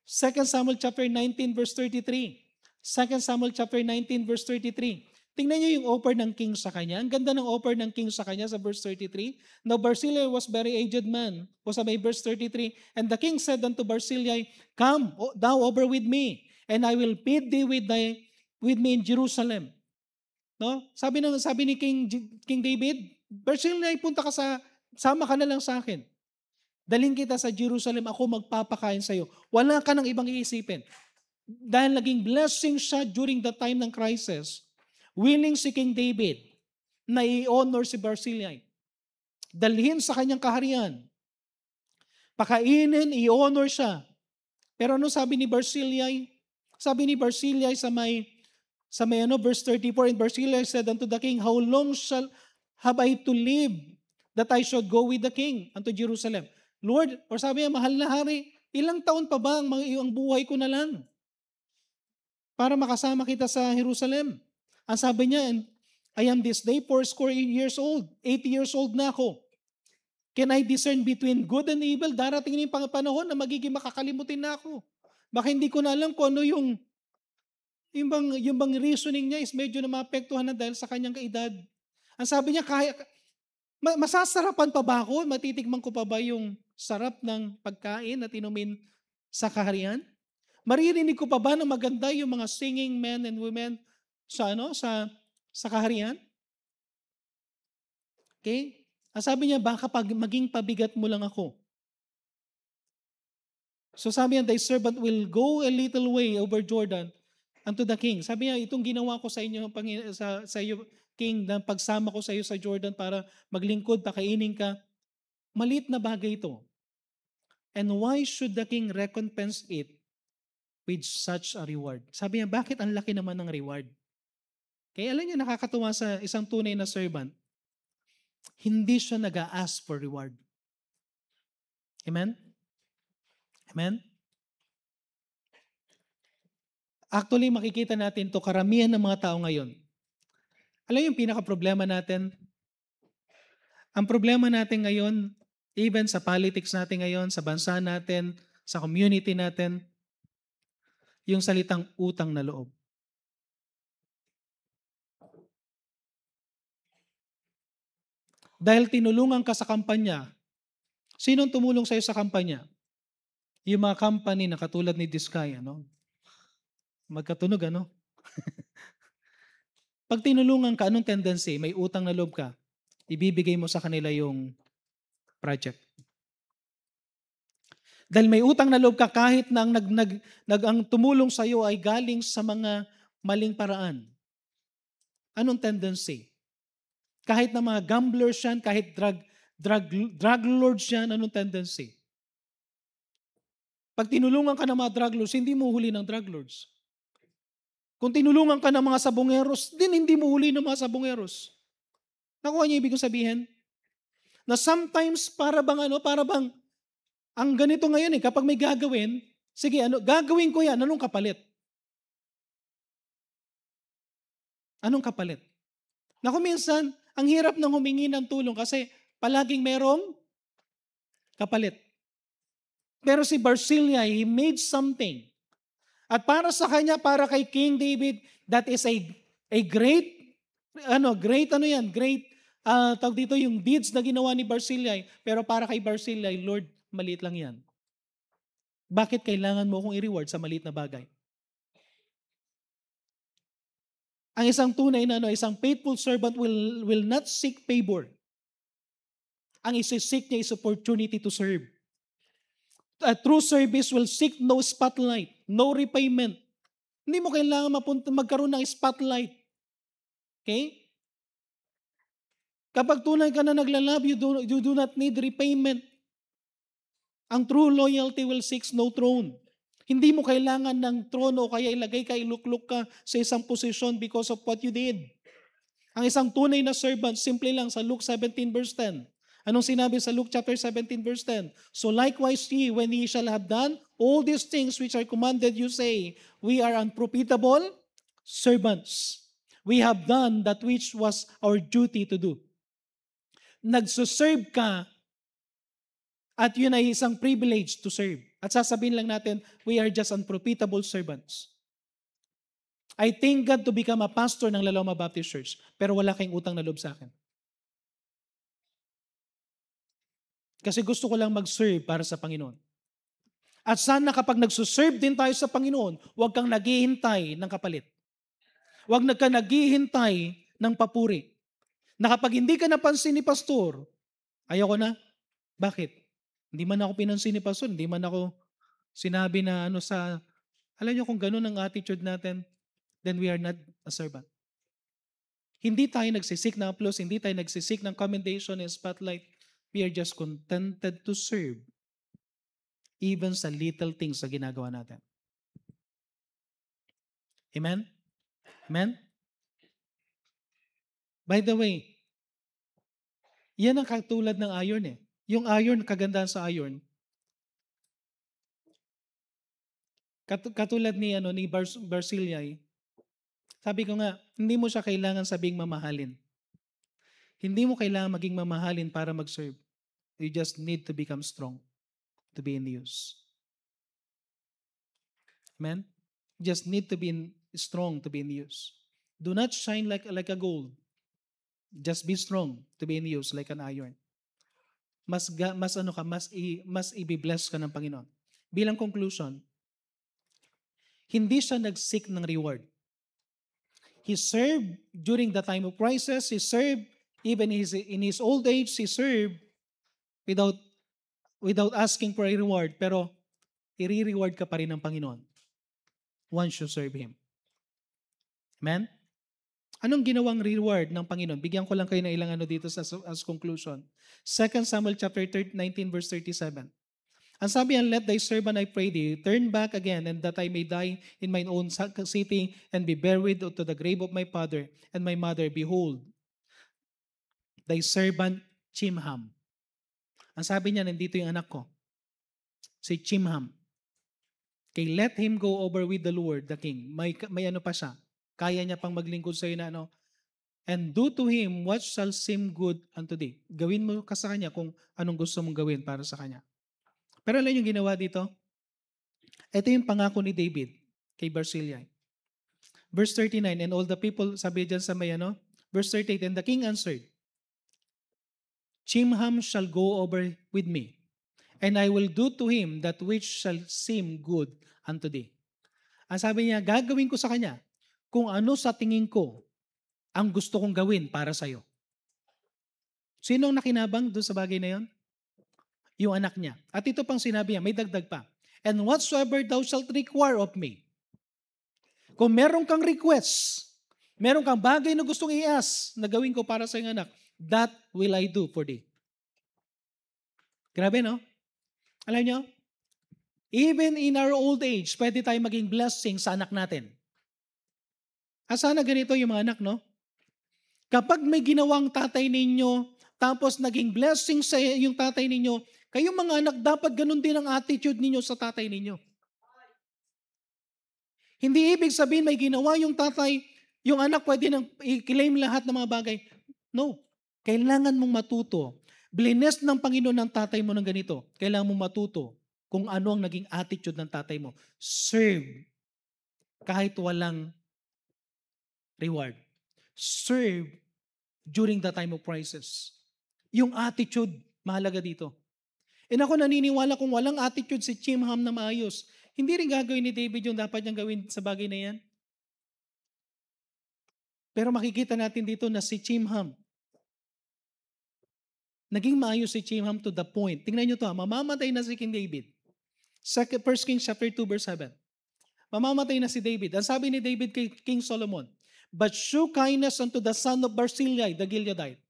2 Samuel chapter 19 verse 33. 2 Samuel chapter 19 verse 33. Tingnan niyo yung offer ng king sa kanya. Ang ganda ng offer ng king sa kanya sa verse 33. Now Barzillai was very aged man. O sa may verse 33, and the king said unto Barzillai, come thou over with me, and I will feed thee with me in Jerusalem. No? Sabi ni King David, Barzillai, sama ka na lang sa akin. Daling kita sa Jerusalem, ako magpapakain sa iyo. Wala ka nang ibang iisipin. Dahil naging blessing siya during the time ng crisis, willing si King David na i-honor si Barzillai. Dalhin sa kanyang kaharian. Pakainin, i-honor siya. Pero ano sabi ni Barzillai? Sabi ni Barzillai sa may verse 34, and Barzillai said unto the king, how long shall have I to live that I should go with the king unto Jerusalem? Lord, or sabi niya, mahal na hari, ilang taon pa ba ang buhay ko na lang para makasama kita sa Jerusalem? Ang sabi niya, I am this day 80 years old. 80 years old na ako. Can I discern between good and evil? Darating na yung panahon na magiging makakalimutin na ako. Baka hindi ko na alam kung ano yung bang reasoning niya is medyo na maapektuhan na dahil sa kanyang kaedad. Ang sabi niya, masasarapan pa ba ako? Matitikman ko pa ba yung sarap ng pagkain at inumin sa kaharian? Maririnig ko pa ba na maganda yung mga singing men and women sa kaharian? Okay? Ang sabi niya, baka maging pabigat mo lang ako. So sabi niya, thy servant will go a little way over Jordan unto the king. Sabi niya, itong ginawa ko sa inyo, sa iyo, king, na pagsama ko sa iyo sa Jordan para maglingkod, pakainin ka, maliit na bagay ito. And why should the king recompense it with such a reward? Sabi niya, bakit ang laki naman ng reward? Kaya alam niyo, nakakatuwa sa isang tunay na servant, hindi siya nag-a-ask for reward. Amen? Amen? Actually, makikita natin to karamihan ng mga tao ngayon. Alam yung pinaka-problema natin? Ang problema natin ngayon, even sa politics natin ngayon, sa bansa natin, sa community natin, yung salitang utang na loob. Dahil tinulungan ka sa kampanya, sinong tumulong sa'yo sa kampanya? Yung mga company na katulad ni Diskaya, no? Magkatunog, ano? Pag tinulungan ka, anong tendency? May utang na loob ka, ibibigay mo sa kanila yung project. Dahil may utang na loob ka kahit na ang tumulong sa iyo ay galing sa mga maling paraan. Anong tendency? Kahit na mga gamblers yan, kahit drug lords yan, anong tendency? Pag tinulungan ka ng mga drug lords, hindi mo huli ng drug lords. Kung tinulungan ka ng mga sabongeros, hindi mo huli ng mga sabongeros. Nakuha niyo ibig sabihin? Na sometimes para bang ang ganito ngayon kapag may gagawin, sige, gagawin ko yan, anong kapalit? Anong kapalit? Naku, minsan, ang hirap ng humingi ng tulong kasi palaging merong kapalit. Pero si Barzillai, he made something. At para sa kanya, para kay King David, that is a great, tawag dito yung deeds na ginawa ni Barzillai. Pero para kay Barzillai, Lord, maliit lang yan. Bakit kailangan mo akong i-reward sa maliit na bagay? Ang isang tunay na isang faithful servant will not seek favor. Ang isi-seek niya is opportunity to serve. A true service will seek no spotlight, no repayment. Hindi mo kailangan magkaroon ng spotlight. Okay? Kapag tunay ka na naglalove, you do not need repayment. Ang true loyalty will seek no throne. Hindi mo kailangan ng trono o kaya ilagay ka, iluklok ka sa isang posisyon because of what you did. Ang isang tunay na servant, simple lang sa Luke 17 verse 10. Anong sinabi sa Luke chapter 17 verse 10? So likewise ye, when ye shall have done all these things which are commanded you, say, we are unprofitable servants. We have done that which was our duty to do. Nagsuserve ka at yun ay isang privilege to serve. At sasabihin lang natin, we are just unprofitable servants. I thank God to become a pastor ng Laloma Baptist Church, pero wala kayong utang na loob sa akin. Kasi gusto ko lang mag-serve para sa Panginoon. At sana kapag nagsuserve din tayo sa Panginoon, huwag kang naghihintay ng kapalit. Huwag ka naghihintay ng papuri. Na kapag hindi ka napansin ni pastor, ayoko na. Bakit? Hindi man ako pinansin ni pastor, hindi man ako sinabi na alam niyo kung ganun ang attitude natin, then we are not a servant. Hindi tayo nagsisik ng applause, hindi tayo nagsisik ng commendation and spotlight. We are just contented to serve even sa little things na ginagawa natin. Amen? Amen? By the way, yan ang katulad ng iron eh. Yung iron, kagandahan sa iron, katulad ni Barzillai, sabi ko nga, hindi mo siya kailangan sabing mamahalin. Hindi mo kailangan maging mamahalin para mag-serve. You just need to become strong to be in use. Amen? You just need to be strong to be in use. Do not shine like a gold. Just be strong to be in use like an iron. Mas i-bless ka ng Panginoon. Bilang conclusion, hindi siya nag-seek ng reward. He served during the time of crisis. He served even in his old age. He served without asking for a reward. Pero i-reward ka pa rin ng Panginoon once you serve Him. Amen? Anong ginawang reward ng Panginoon? Bigyan ko lang kayo ng ilang dito as conclusion. 2 Samuel chapter 19 verse 37. Ang sabi, and let thy servant, I pray thee, turn back again, and that I may die in mine own city, and be buried to the grave of my father and my mother. Behold, thy servant Chimham. Ang sabi niya, nandito yung anak ko, si Chimham. Okay, let him go over with the Lord, the king. May ano pa siya. Kaya niya pang maglingkod sa iyo na ano. And do to him what shall seem good unto thee. Gawin mo ka sa kanya kung anong gusto mong gawin para sa kanya. Pero alam yung ginawa dito? Ito yung pangako ni David kay Barzillai. Verse 39, and all the people, sabi dyan sa may ano, verse 38, and the king answered, Chimham shall go over with me, and I will do to him that which shall seem good unto thee. Ang sabi niya, gagawin ko sa kanya kung ano sa tingin ko ang gusto kong gawin para sa'yo. Sino ang nakinabang doon sa bagay na yon? Yung anak niya. At ito pang sinabi niya, may dagdag pa. And whatsoever thou shalt require of me. Kung meron kang request, meron kang bagay na gustong i-ask na gawin ko para sa iyong anak, that will I do for thee. Grabe, no? Alam niyo, even in our old age, pwede tayo maging blessing sa anak natin. At sana ganito yung mga anak, no? Kapag may ginawang tatay ninyo, tapos naging blessing sa yung tatay ninyo, kayong mga anak, dapat ganun din ang attitude ninyo sa tatay ninyo. Hindi ibig sabihin may ginawa yung tatay, yung anak pwede nang i-claim lahat ng mga bagay. No. Kailangan mong matuto. Blessed ng Panginoon ng tatay mo ng ganito. Kailangan mong matuto kung ano ang naging attitude ng tatay mo. Serve kahit walang reward. Serve during the time of crisis. Yung attitude, mahalaga dito. And ako naniniwala kung walang attitude si Chimham na maayos, hindi rin gagawin ni David yung dapat niyang gawin sa bagay na yan. Pero makikita natin dito na si Chimham, naging maayos si Chimham to the point. Tingnan nyo to, mamamatay na si King David. 1 Kings chapter 2 verse 7. Mamamatay na si David. Ang sabi ni David kay King Solomon, but shew kindness unto the son of Barzillai, the Gileadite,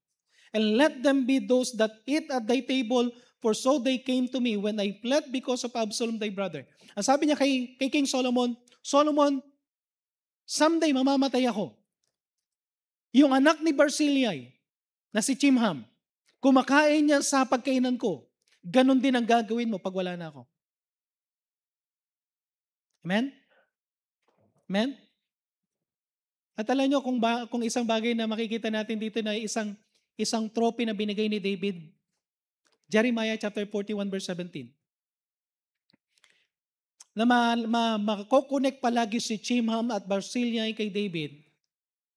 and let them be those that eat at thy table, for so they came to me when I fled because of Absalom thy brother. Ang sabi niya kay King Solomon, Solomon, someday mamamatay ako. Yung anak ni Barzillai, na si Chimham, kumakain niya sa pagkainan ko, ganun din ang gagawin mo pag wala na ako. Amen? Amen? At alam nyo, kung isang bagay na makikita natin dito na isang trophy na binigay ni David, Jeremiah chapter 41 verse 17. Na makakonect palagi si Chimham at Barzillai kay David.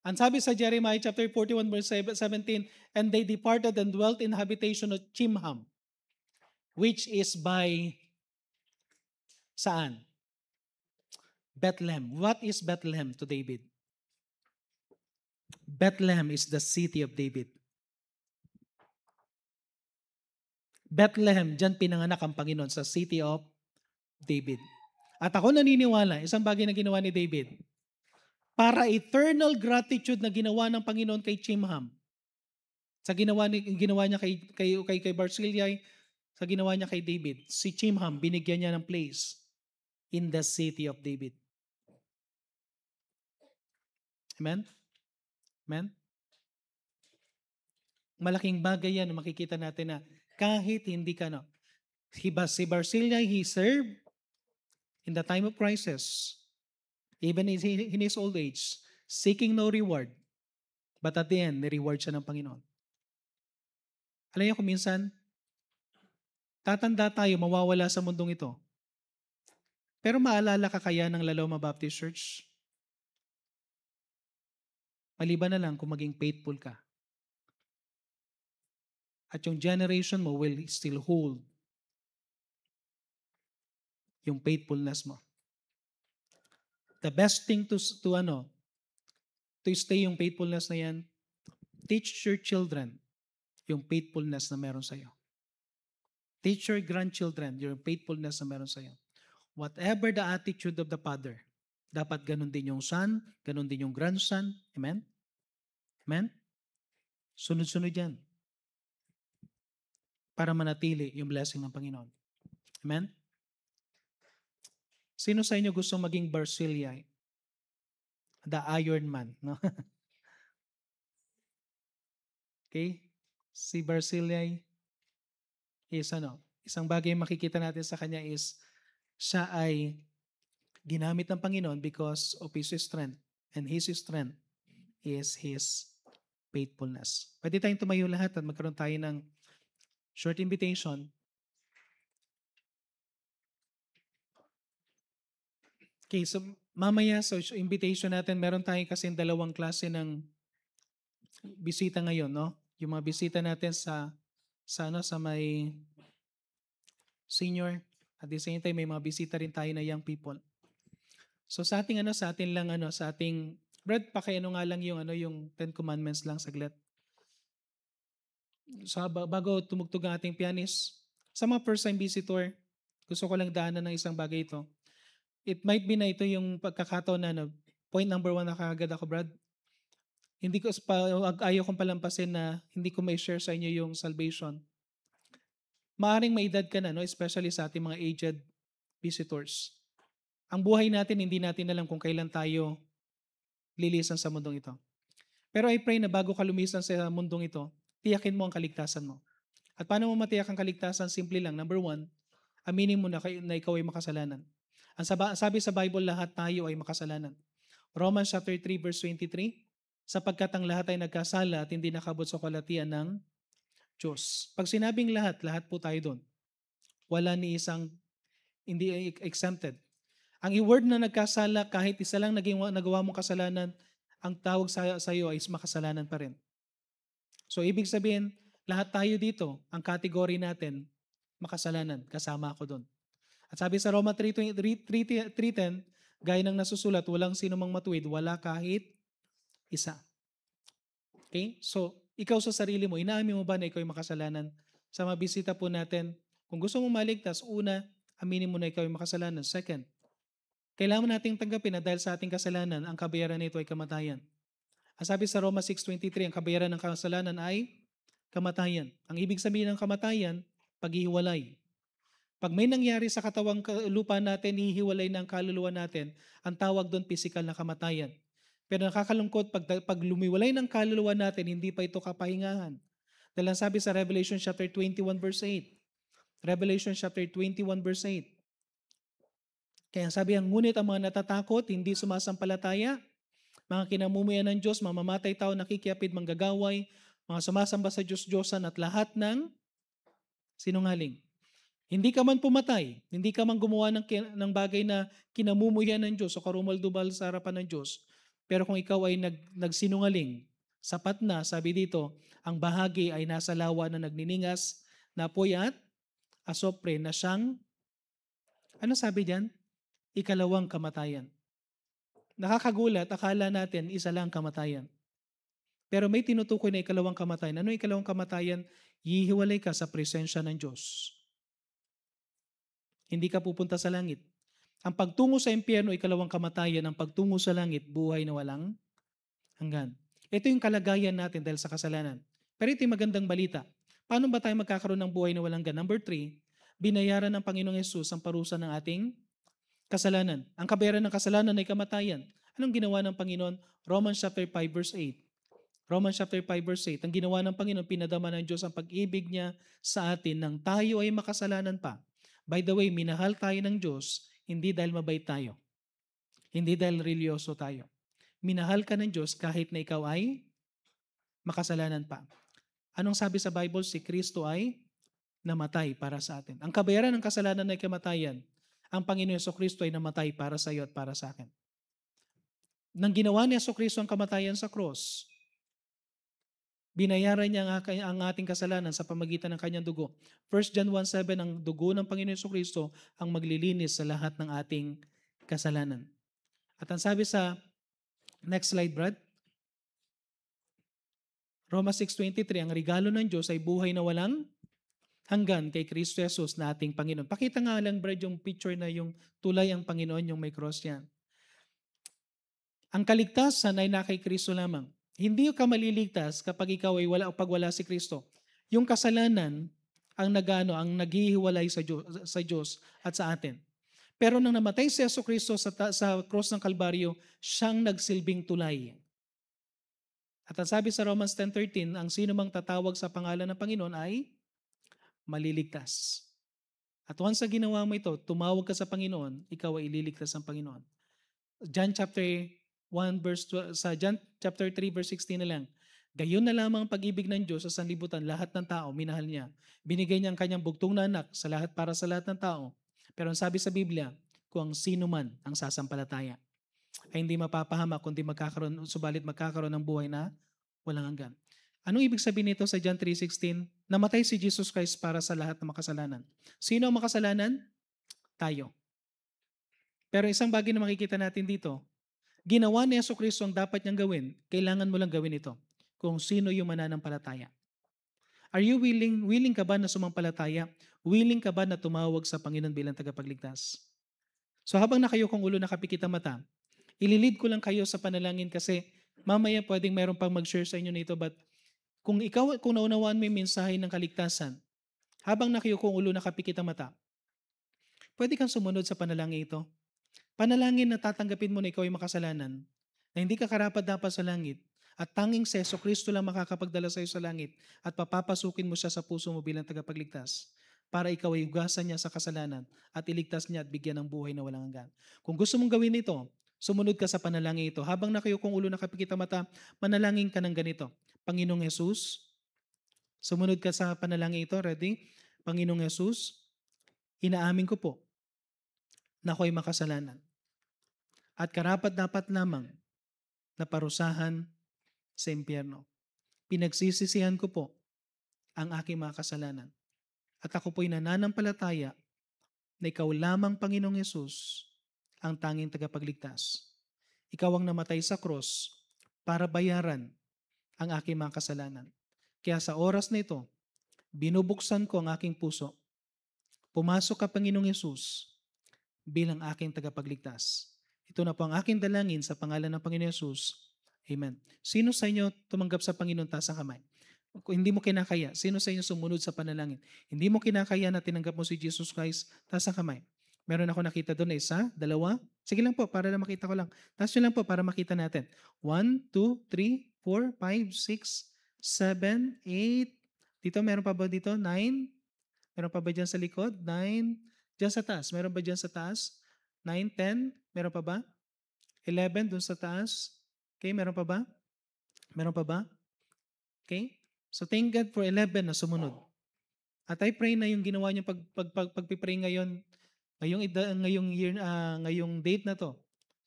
Ang sabi sa Jeremiah chapter 41 verse 17, and they departed and dwelt in habitation of Chimham, which is by saan? Bethlehem. What is Bethlehem to David? Bethlehem is the city of David. Bethlehem, dyan pinanganak ang Panginoon sa city of David. At ako naniniwala, isang bagay na ginawa ni David, para eternal gratitude na ginawa ng Panginoon kay Chimham, sa ginawa niya kay Barzillai, sa ginawa niya kay David, si Chimham, binigyan niya ng place in the city of David. Amen? Amen? Malaking bagay yan, makikita natin na kahit hindi ka na. Si Barzillai, he served in the time of crisis, even in his old age, seeking no reward. But at the end, ni-reward siya ng Panginoon. Alam niyo kung minsan, tatanda tayo, mawawala sa mundong ito. Pero maalala ka kaya ng Laloma Baptist Church? Maliban na lang kung maging faithful ka. At yung generation mo will still hold yung faithfulness mo. The best thing to stay yung faithfulness na yan, teach your children yung faithfulness na meron sa'yo. Teach your grandchildren yung faithfulness na meron sa'yo. Whatever the attitude of the father, dapat ganun din yung son, ganun din yung grandson. Amen? Amen? Sunod-sunod yan. Para manatili yung blessing ng Panginoon. Amen? Sino sa inyo gusto maging Barzillai? The Iron Man, no? Okay? Si Barzillai is isang bagay makikita natin sa kanya is siya ay ginamit ng Panginoon because of His strength. And His strength is His faithfulness. Pwede tayong tumayo lahat at magkaroon tayo ng short invitation. Okay, so mamaya sa invitation natin, meron tayong kasi dalawang klase ng bisita ngayon, no? Yung mga bisita natin sa may senior, at the same time may mga bisita rin tayo na young people. So sa ating sa ating Brad, pakiano nga lang yung Ten Commandments lang saglit. So bago tumugtog ang ating pianist, sa mga first time visitor, gusto ko lang daanan ng isang bagay ito. It might be na ito yung pagkakataon na point number 1 na kaagad ako, Brad. Hindi ko ayaw kong palampasin na hindi ko may share sa inyo yung salvation. Maaring may edad ka na, no? Especially sa ating mga aged visitors. Ang buhay natin, hindi natin alam kung kailan tayo lilisan sa mundong ito. Pero I pray na bago ka lumisan sa mundong ito, tiyakin mo ang kaligtasan mo. At paano mo matiyak ang kaligtasan? Simple lang. Number 1, aminin mo na ikaw ay makasalanan. Ang sabi sa Bible, lahat tayo ay makasalanan. Romans chapter 3 verse 23, sapagkat ang lahat ay nagkasala at hindi nakabot sa kalatian ng Diyos. Pag sinabing lahat, lahat po tayo doon. Wala ni isang hindi exempted. Ang i-word na nagkasala, kahit isa lang nagawa mong kasalanan, ang tawag sa iyo ay makasalanan pa rin. So ibig sabihin, lahat tayo dito, ang category natin, makasalanan. Kasama ako doon. At sabi sa Roma 3:10, gaya ng nasusulat, walang sino mang matuwid, wala kahit isa. Okay? So, ikaw sa sarili mo, inaamin mo ba na ikaw ay makasalanan? Sa mga bisita po natin, kung gusto mo maligtas, una, aminin mo na ikaw ay makasalanan. Second, kailangan nating tanggapin na dahil sa ating kasalanan, ang kabayaran nito ay kamatayan. Ang sabi sa Roma 6:23, ang kabayaran ng kasalanan ay kamatayan. Ang ibig sabihin ng kamatayan, paghihiwalay. Pag may nangyari sa katawang lupa natin, hihiwalay ng kaluluwa natin, ang tawag doon physical na kamatayan. Pero nakakalungkot, pag lumiwalay ng kaluluwa natin, hindi pa ito kapahingahan. Dahil ang sabi sa Revelation chapter 21 verse 8, Revelation chapter 21 verse 8, kaya sabi ang ngunit ang mga natatakot, hindi sumasampalataya, mga kinamumuyan ng Diyos, mamamatay tao, nakikiapid, manggagaway, mga sumasamba sa Diyos-Diyosan at lahat ng sinungaling. Hindi ka man pumatay, hindi ka man gumawa ng bagay na kinamumuyan ng Diyos o karumal-dubal sa harapan ng Diyos, pero kung ikaw ay nagsinungaling, sapat na, sabi dito, ang bahagi ay nasa lawa na nagniningas, na apoy at asopre na siyang, ano sabi diyan? Ikalawang kamatayan. Nakakagulat, akala natin isa lang kamatayan. Pero may tinutukoy na ikalawang kamatayan. Ano ikalawang kamatayan? Hihiwalay ka sa presensya ng Diyos. Hindi ka pupunta sa langit. Ang pagtungo sa impyerno, ikalawang kamatayan. Ang pagtungo sa langit, buhay na walang hanggan. Ito yung kalagayan natin dahil sa kasalanan. Pero ito yung magandang balita. Paano ba tayo magkakaroon ng buhay na walang hanggan? Number 3, binayaran ng Panginoong Yesus ang parusa ng ating kasalanan. Ang kabayaran ng kasalanan ay kamatayan. Anong ginawa ng Panginoon? Romans chapter 5 verse 8. Romans chapter 5 verse 8. Ang ginawa ng Panginoon, pinadama ng Diyos ang pag-ibig niya sa atin nang tayo ay makasalanan pa. By the way, minahal tayo ng Diyos hindi dahil mabait tayo. Hindi dahil religyoso tayo. Minahal ka ng Diyos kahit na ikaw ay makasalanan pa. Anong sabi sa Bible? Si Kristo ay namatay para sa atin. Ang kabayaran ng kasalanan ay kamatayan. Ang Panginoon Jesucristo ay namatay para sa iyo at para sa akin. Nang ginawa ni Jesucristo ang kamatayan sa cross, binayaran niya ang ating kasalanan sa pamagitan ng kanyang dugo. 1 John 1:7, ang dugo ng Panginoon Jesucristo ang maglilinis sa lahat ng ating kasalanan. At ang sabi sa next slide, Brad, Romans 6:23, ang regalo ng Diyos ay buhay na walang hanggan kay Kristo Jesus na ating Panginoon. Pakita nga lang, Brad, yung picture na yung tulay ang Panginoon, yung may cross yan. Ang kaligtasan ay na kay Kristo lamang. Hindi ka maliligtas kapag ikaw ay wala si Kristo. Yung kasalanan ang naghihiwalay sa Diyos at sa atin. Pero nang namatay si Jesucristo sa cross ng Kalbaryo, siyang nagsilbing tulay. At ang sabi sa Romans 10:13, ang sino mang tatawag sa pangalan ng Panginoon ay maliligtas. At once na ginawa mo ito, tumawag ka sa Panginoon, ikaw ay ililigtas ng Panginoon. John chapter 1 verse 12, sa John chapter 3 verse 16 na lang. Gayon na lamang ang pag-ibig ng Diyos sa sanlibutan, lahat ng tao minahal niya. Binigay niya ang kanyang bugtong na anak sa lahat para sa lahat ng tao. Pero ang sabi sa Biblia, kung ang sino man ang sasampalataya ay hindi mapapahamak kundi subalit magkakaroon ng buhay na walang hanggan. Anong ibig sabihin nito sa John 3:16? Namatay si Jesus Christ para sa lahat ng makasalanan. Sino ang makasalanan? Tayo. Pero isang bagay na makikita natin dito, ginawa ni Jesucristo ang dapat niyang gawin, kailangan mo lang gawin ito. Kung sino yung mananampalataya. Are you willing ka ba na sumampalataya? Willing ka ba na tumawag sa Panginoon bilang tagapagligtas? So habang nakayukong ulo, nakapikit ang mata, ililid ko lang kayo sa panalangin kasi mamaya pwedeng mayroon pang mag-share sa inyo nito, but kung naunawaan mo yung mensahe ng kaligtasan, habang nakayukong ulo, nakapikit ang mata, pwede kang sumunod sa panalangin ito. Panalangin na tatanggapin mo na ikaw ay makasalanan, na hindi ka karapat-dapat sa langit, at tanging si Jesucristo lang makakapagdala sa iyo sa langit at papapasukin mo siya sa puso mo bilang tagapagligtas para ikaw ay hugasan niya sa kasalanan at iligtas niya at bigyan ng buhay na walang hanggan. Kung gusto mong gawin ito, sumunod ka sa panalangin ito. Habang nakayukong ulo, nakapikit ang mata, manalangin ka ng ganito. Panginoong Jesus, sumunod ka sa panalangin ito. Ready? Panginoong Jesus, inaamin ko po na ako'y makasalanan. At karapat-dapat lamang na parusahan sa impyerno. Pinagsisisihan ko po ang aking mga kasalanan. At ako po'y nananampalataya na ikaw lamang, Panginoong Yesus, ang tanging tagapagligtas. Ikaw ang namatay sa cross para bayaran ang aking mga kasalanan. Kaya sa oras na ito, binubuksan ko ang aking puso. Pumasok ka, Panginoong Yesus, bilang aking tagapagligtas. Ito na po ang aking dalangin sa pangalan ng Panginoon Yesus. Amen. Sino sa inyo tumanggap sa Panginoon, taas ang kamay? Kung hindi mo kinakaya, sino sa inyo sumunod sa panalangin? Hindi mo kinakaya na tinanggap mo si Jesus Christ, taas ang kamay. Meron ako nakita doon na isa, dalawa. Sige lang po, para lang makita ko lang. Taas nyo lang po para makita natin. 1, 2, 3, 4, 5, 6, 7, 8. Dito, meron pa ba dito? 9. Meron pa ba dyan sa likod? 9. Dyan sa taas. Meron ba dyan sa taas? 9, 10. Meron pa ba? 11 dun sa taas. Okay, meron pa ba? Meron pa ba? Okay? So thank God for 11 na sumunod. At I pray na yung ginawa niyo pagpipray ngayon, ngayong date na to,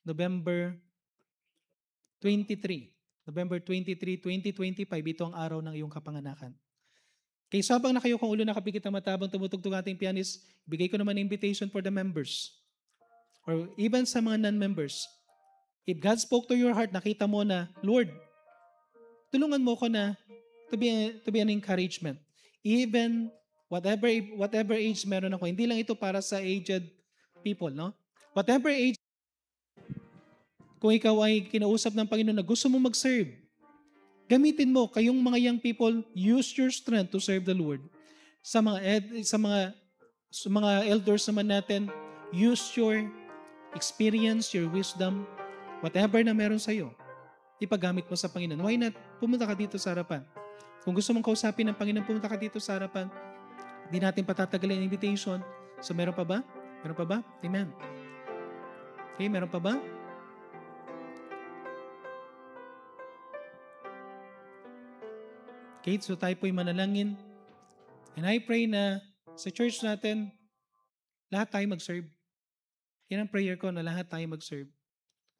November 23. November 23, 2025, ito ang araw ng iyong kapanganakan. Kaya sabang nakayukong ulo, nakapikit ang mata, habang tumutugtog ating pianist, bigay ko naman invitation for the members. Or even sa mga non-members. If God spoke to your heart, nakita mo na, Lord, tulungan mo ko na to be an encouragement. Even whatever age meron ako, hindi lang ito para sa aged people, no? Whatever age, kung ikaw ay kinausap ng Panginoon na gusto mo mag-serve, gamitin mo, kayong mga young people, use your strength to serve the Lord. Sa mga elders naman natin, use your experience, your wisdom, whatever na meron sa iyo, ipagamit mo sa Panginoon. Why not? Pumunta ka dito sa harapan. Kung gusto mong kausapin ng Panginoon, pumunta ka dito sa harapan. Hindi natin patatagalin ang invitation. So meron pa ba? Meron pa ba? Amen. Okay, meron pa ba? Okay, so tayo po'y manalangin. And I pray na sa church natin, lahat tayo mag-serve. Yan ang prayer ko, na lahat tayo mag-serve.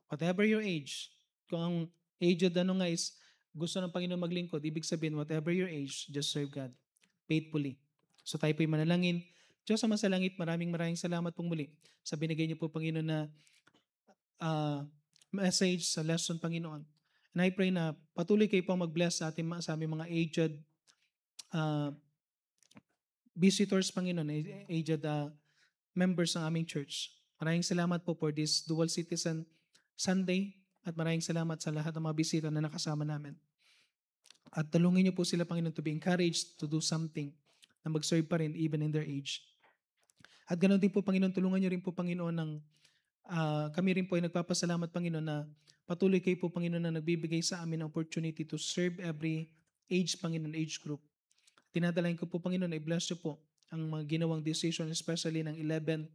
Whatever your age, kung ang aged is gusto ng Panginoon maglingkod, ibig sabihin, whatever your age, just serve God faithfully. So tayo po'y manalangin. Diyos sa masalangit, maraming salamat pong muli sa binigay niyo po, Panginoon, na message sa lesson, Panginoon. And I pray na patuloy kayo pong mag-bless sa aming mga aged visitors, Panginoon, aged members ng aming church. Maraming salamat po for this Dual Citizen Sunday at maraming salamat sa lahat ng mga bisita na nakasama namin. At tulungin niyo po sila, Panginoon, to be encouraged to do something na mag-serve pa rin even in their age. At ganoon din po, Panginoon, tulungan niyo rin po, Panginoon, kami rin po ay nagpapasalamat, Panginoon, na patuloy kayo po, Panginoon, na nagbibigay sa amin ng opportunity to serve every age, Panginoon, age group. Tinadalain ko po, Panginoon, i-bless niyo po ang mga ginawang decision, especially ng 11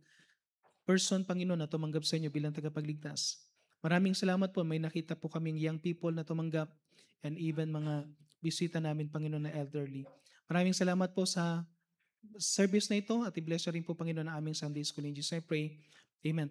person, Panginoon, na tumanggap sa inyo bilang tagapagligtas. Maraming salamat po. May nakita po kaming young people na tumanggap and even mga bisita namin, Panginoon, na elderly. Maraming salamat po sa service na ito at i-bless niyo rin po, Panginoon, ang aming Sunday School. In Jesus I pray. Amen.